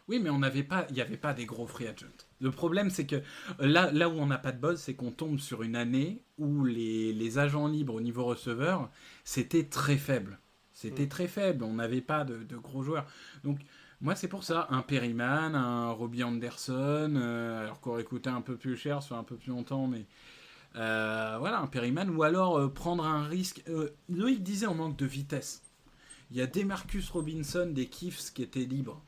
Oui, mais il n'y avait pas des gros free agents. Le problème, c'est que là où on n'a pas de buzz, c'est qu'on tombe sur une année où les agents libres au niveau receveur, c'était très faible. C'était très faible. On n'avait pas de gros joueurs. Donc, moi, c'est pour ça. Un Perryman, un Robbie Anderson, alors qu'on aurait coûté un peu plus cher sur un peu plus longtemps, mais voilà, un Perryman. Ou alors prendre un risque. Loïc disait on manque de vitesse. Il y a Demarcus Robinson des Chiefs qui étaient libres.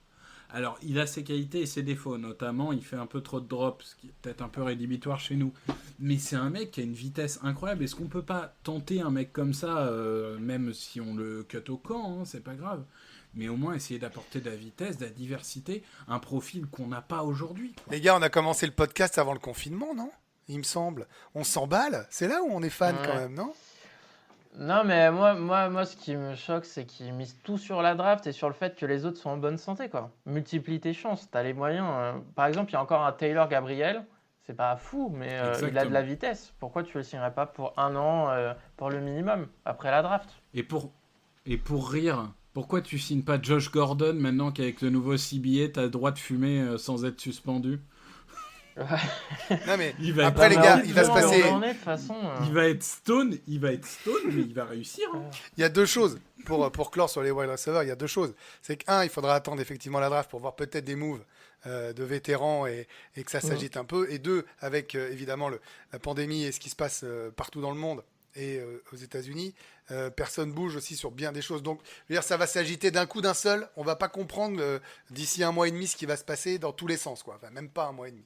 Alors, il a ses qualités et ses défauts, notamment il fait un peu trop de drops, ce qui est peut-être un peu rédhibitoire chez nous. Mais c'est un mec qui a une vitesse incroyable. Est-ce qu'on peut pas tenter un mec comme ça, même si on le cut au camp, hein, c'est pas grave. Mais au moins essayer d'apporter de la vitesse, de la diversité, un profil qu'on n'a pas aujourd'hui, quoi. Les gars, on a commencé le podcast avant le confinement, non? Il me semble. On s'emballe. C'est là où on est fan quand Ouais. même, non? Non, mais moi, ce qui me choque, c'est qu'ils misent tout sur la draft et sur le fait que les autres sont en bonne santé, quoi. Multiplie tes chances, t'as les moyens. Par exemple, il y a encore un Taylor Gabriel, c'est pas fou, mais il a de Exactement. la vitesse. Pourquoi tu le signerais pas pour 1 an, pour le minimum, après la draft? Et pour rire, pourquoi tu signes pas Josh Gordon maintenant qu'avec le nouveau CBA, t'as le droit de fumer sans être suspendu? Non mais Il va après être- les Non, mais gars, en il va se plus, passer. on en est, de toute façon. Il va être stone, mais il va réussir, hein. Il y a 2 choses pour clore sur les wide receivers. Il y a 2 choses. C'est qu'un, il faudra attendre effectivement la draft pour voir peut-être des moves de vétérans et que ça s'agite un peu. Et 2, avec évidemment la pandémie et ce qui se passe partout dans le monde et aux États-Unis, personne bouge aussi sur bien des choses. Donc, je veux dire, ça va s'agiter d'un coup d'un seul. On va pas comprendre d'ici 1 mois et demi ce qui va se passer dans tous les sens, quoi. Enfin, même pas 1 mois et demi.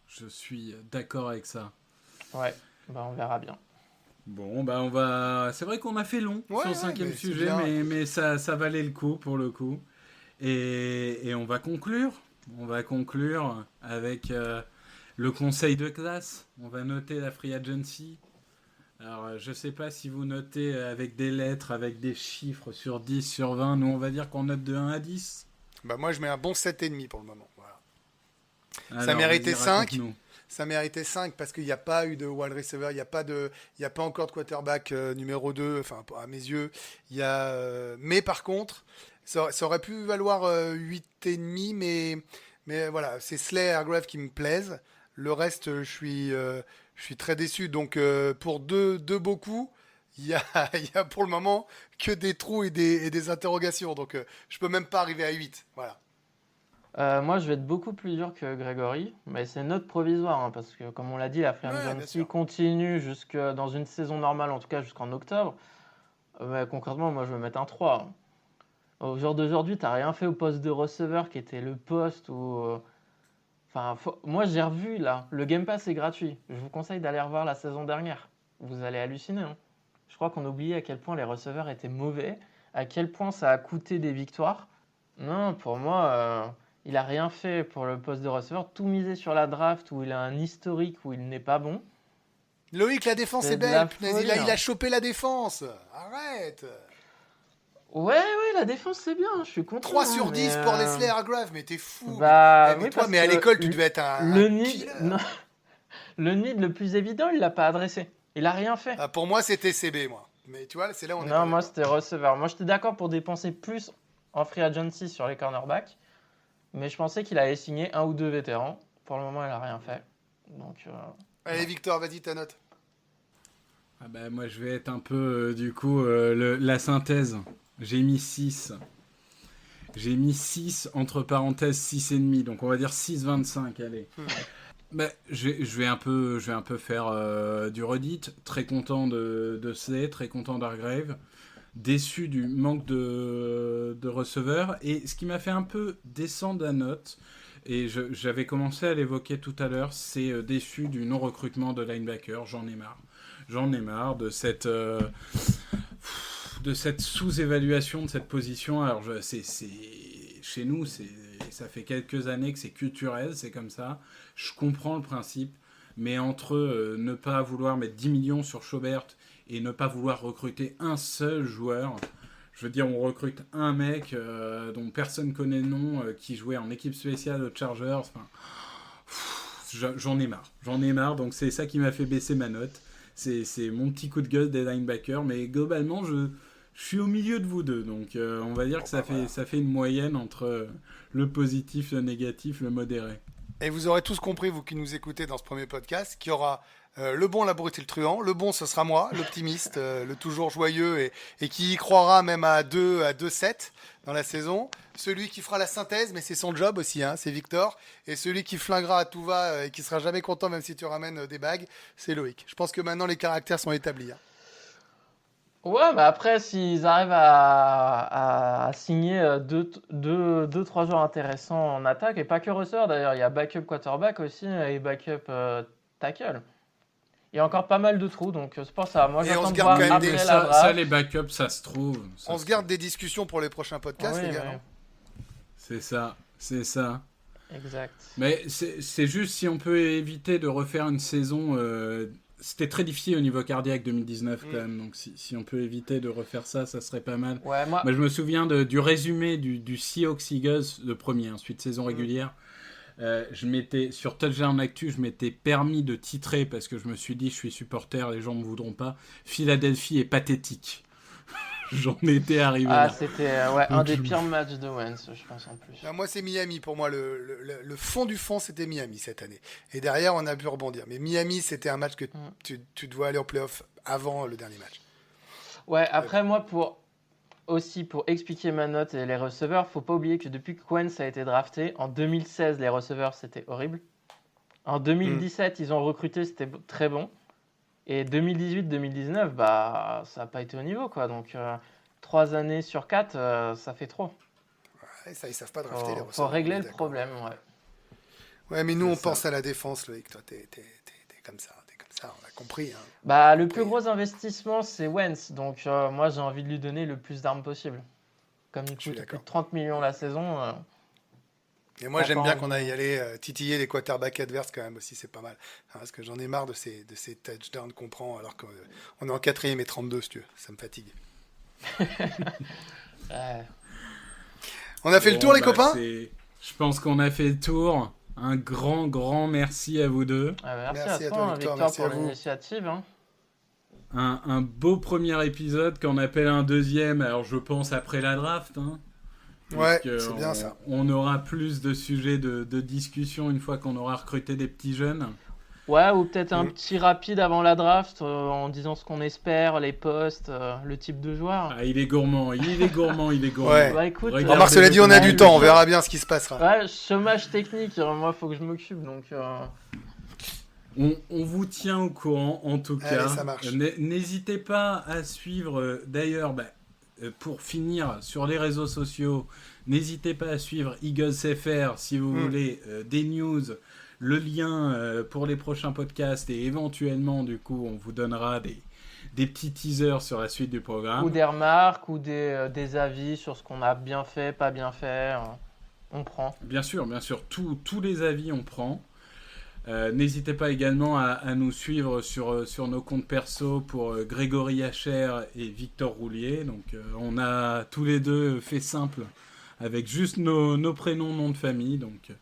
Je suis d'accord avec ça. Ouais, bah on verra bien. Bon, bah on va. C'est vrai qu'on a fait long Ouais, sur le ouais, 5e mais c'est sujet, bien. mais ça valait le coup pour le coup. Et on va conclure. On va conclure avec le conseil de classe. On va noter la free agency. Alors, je sais pas si vous notez avec des lettres, avec des chiffres sur 10, sur 20. Nous, on va dire qu'on note de 1 à 10. Bah, moi, je mets un bon 7,5 pour le moment. Voilà. Alors, méritait vas-y, 5. raconte-nous. Ça méritait 5 parce qu'il n'y a pas eu de wide receiver, il n'y a pas encore de quarterback numéro 2, enfin à mes yeux. Mais par contre, ça aurait pu valoir 8,5, mais voilà, c'est Slay et Hargrave qui me plaisent. Le reste, je suis très déçu. Donc pour deux beaux coups, il y a pour le moment que des trous et des interrogations. Donc je peux même pas arriver à 8. Voilà. Moi, je vais être beaucoup plus dur que Grégory, mais c'est note provisoire, hein, parce que, comme on l'a dit, la free Ouais, bien agency sûr. continue jusque dans une saison normale, en tout cas jusqu'en octobre. Mais concrètement, moi, je vais mettre un 3, hein. Au jour d'aujourd'hui, t'as rien fait au poste de receveur, qui était le poste où... Enfin, moi, j'ai revu, là. Le Game Pass est gratuit. Je vous conseille d'aller revoir la saison dernière. Vous allez halluciner, hein. Je crois qu'on oubliait à quel point les receveurs étaient mauvais, à quel point ça a coûté des victoires. Non, pour moi... il a rien fait pour le poste de receveur, tout misé sur la draft où il a un historique où il n'est pas bon. Loïc, la défense C'est est de belle. la Punaise, folie, il a hein. chopé la défense. Arrête. Ouais, la défense c'est bien, je suis content. 3 hein, sur 10 mais, pour Leslie Hargrave, mais t'es fou. Bah, mais oui, toi, parce mais à que l'école, tu devais être un le killer. nid, non, Le need le plus évident, il l'a pas adressé. Il a rien fait. Ah, pour moi, c'était CB, moi. Mais tu vois, c'est là où on est. Non, pas moi d'accord. c'était receveur. Moi j'étais d'accord pour dépenser plus en free agency sur les cornerbacks, mais je pensais qu'il allait signer 1 ou 2 vétérans. Pour le moment, il a rien fait. Donc, Allez, Victor, vas-y, ta note. Ah bah, moi, je vais être un peu, la synthèse. J'ai mis 6. J'ai mis 6, entre parenthèses, 6,5. Donc, on va dire 6,25, allez. Bah, je vais un peu faire du redit. Très content de C, très content d'Hargrave. Déçu du manque de receveurs. Et ce qui m'a fait un peu descendre la note, et j'avais commencé à l'évoquer tout à l'heure, c'est déçu du non-recrutement de linebacker. J'en ai marre. J'en ai marre de cette sous-évaluation de cette position. Alors, chez nous, ça fait quelques années que c'est culturel, c'est comme ça. Je comprends le principe, mais entre ne pas vouloir mettre 10 millions sur Schaubert et ne pas vouloir recruter un seul joueur, je veux dire, on recrute un mec dont personne connaît le nom, qui jouait en équipe spéciale aux Chargers. Enfin, j'en ai marre. J'en ai marre, donc c'est ça qui m'a fait baisser ma note. C'est mon petit coup de gueule des linebackers, mais globalement, je suis au milieu de vous deux. Donc, on va dire que ça fait une moyenne entre le positif, le négatif, le modéré. Et vous aurez tous compris, vous qui nous écoutez dans ce premier podcast, qu'il y aura le bon, l'abruti, le truand. Le bon, ce sera moi, l'optimiste, le toujours joyeux et qui y croira même à 2-7 dans la saison. Celui qui fera la synthèse, mais c'est son job aussi, hein, c'est Victor. Et celui qui flinguera à tout va et qui sera jamais content même si tu ramènes des bagues, c'est Loïc. Je pense que maintenant les caractères sont établis. Hein. ouais, mais après, s'ils arrivent à signer 2-3 joueurs intéressants en attaque, et pas que receveur d'ailleurs, il y a backup quarterback aussi et backup tackle. Il y a encore pas mal de trous, donc c'est pour ça. Moi, Et on j'attends se de garde voir quand même après des- la Ça, draft. les backups, ça se trouve. On se garde des discussions pour les prochains podcasts, Oui, les gars. oui, non C'est ça. exact. Mais c'est juste si on peut éviter de refaire une saison. C'était très difficile au niveau cardiaque 2019 quand même, donc si on peut éviter de refaire ça, ça serait pas mal. Ouais, moi, Moi, je me souviens du résumé du Seahawks Eagles, le premier, ensuite saison régulière. Je m'étais, sur Touchdown Actu, je m'étais permis de titrer parce que je me suis dit, je suis supporter, les gens ne me voudront pas. Philadelphie est pathétique. J'en étais arrivé là. c'était un des pires matchs de Wentz, je pense en plus. Ah, moi, c'est Miami. Pour moi, le fond du fond, c'était Miami cette année. Et derrière, on a pu rebondir. Mais Miami, c'était un match que tu dois aller en playoff avant le dernier match. Ouais, après, moi, pour expliquer ma note et les receveurs, faut pas oublier que depuis que Wentz a été drafté, en 2016, les receveurs, c'était horrible. En 2017, ils ont recruté, c'était très bon. Et 2018-2019, bah, ça n'a pas été au niveau, quoi. Donc, 3 années sur 4, ça fait trop. Ouais, ça, ils savent pas drafter les Faut receveurs. régler on est le d'accord. problème, ouais. Ouais, mais nous, C'est on ça. pense à la défense, Loïc. Toi, t'es comme ça. T'es comme ça. On a compris. Hein. Bah, le plus gros investissement, c'est Wentz. Donc, moi, j'ai envie de lui donner le plus d'armes possible. Comme il suis coûte plus d'accord. de 30 millions la saison. Et moi, j'aime Encore bien qu'on aille aller titiller les quarterbacks adverses quand même aussi. C'est pas mal. Hein, parce que j'en ai marre de ces touchdowns qu'on prend alors qu'on est en 4e et 32, si tu veux. Ça me fatigue. On a fait le Bon, tour, les bah, copains je pense qu'on a fait le tour. Un grand merci à vous deux. Merci Merci à à toi, toi, hein, Victor, Victor, merci pour à vous. l'initiative. Hein. Un beau premier épisode qu'on appelle un deuxième, alors je pense après la draft. Hein, Ouais, puisque c'est bien ça. On aura plus de sujets de discussion une fois qu'on aura recruté des petits jeunes. Ouais, ou peut-être un petit rapide avant la draft en disant ce qu'on espère, les postes, le type de joueur. Ah, il est gourmand. Ouais. Bah écoute, Regardez Remarque, cela dit, on a Ouais, du temps. On verra bien ce qui se passera. ouais, chômage technique, moi faut que je m'occupe donc. On vous tient au courant, en tout Allez, cas. ça marche. N'hésitez pas à suivre, d'ailleurs, pour finir, sur les réseaux sociaux, n'hésitez pas à suivre Eagles FR si vous voulez des news, le lien pour les prochains podcasts et éventuellement, du coup, on vous donnera des petits teasers sur la suite du programme. Ou des remarques, ou des avis sur ce qu'on a bien fait, pas bien fait. On prend. Bien sûr, tous les avis, on prend. N'hésitez pas également à nous suivre sur nos comptes perso pour Grégory Hacher et Victor Roulier. Donc, on a tous les deux fait simple avec juste nos prénoms, noms de famille. Donc,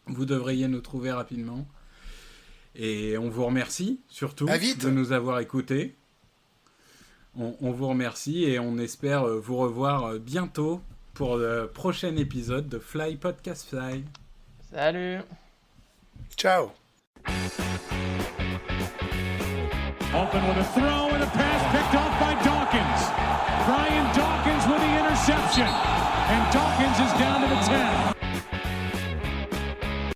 vous devriez nous trouver rapidement. Et on vous remercie surtout de nous avoir écoutés. On vous remercie et on espère vous revoir bientôt pour le prochain épisode de Fly Podcast Fly. Salut. Ciao. Open with a throw and a pass picked off by Dawkins. Brian Dawkins with the interception.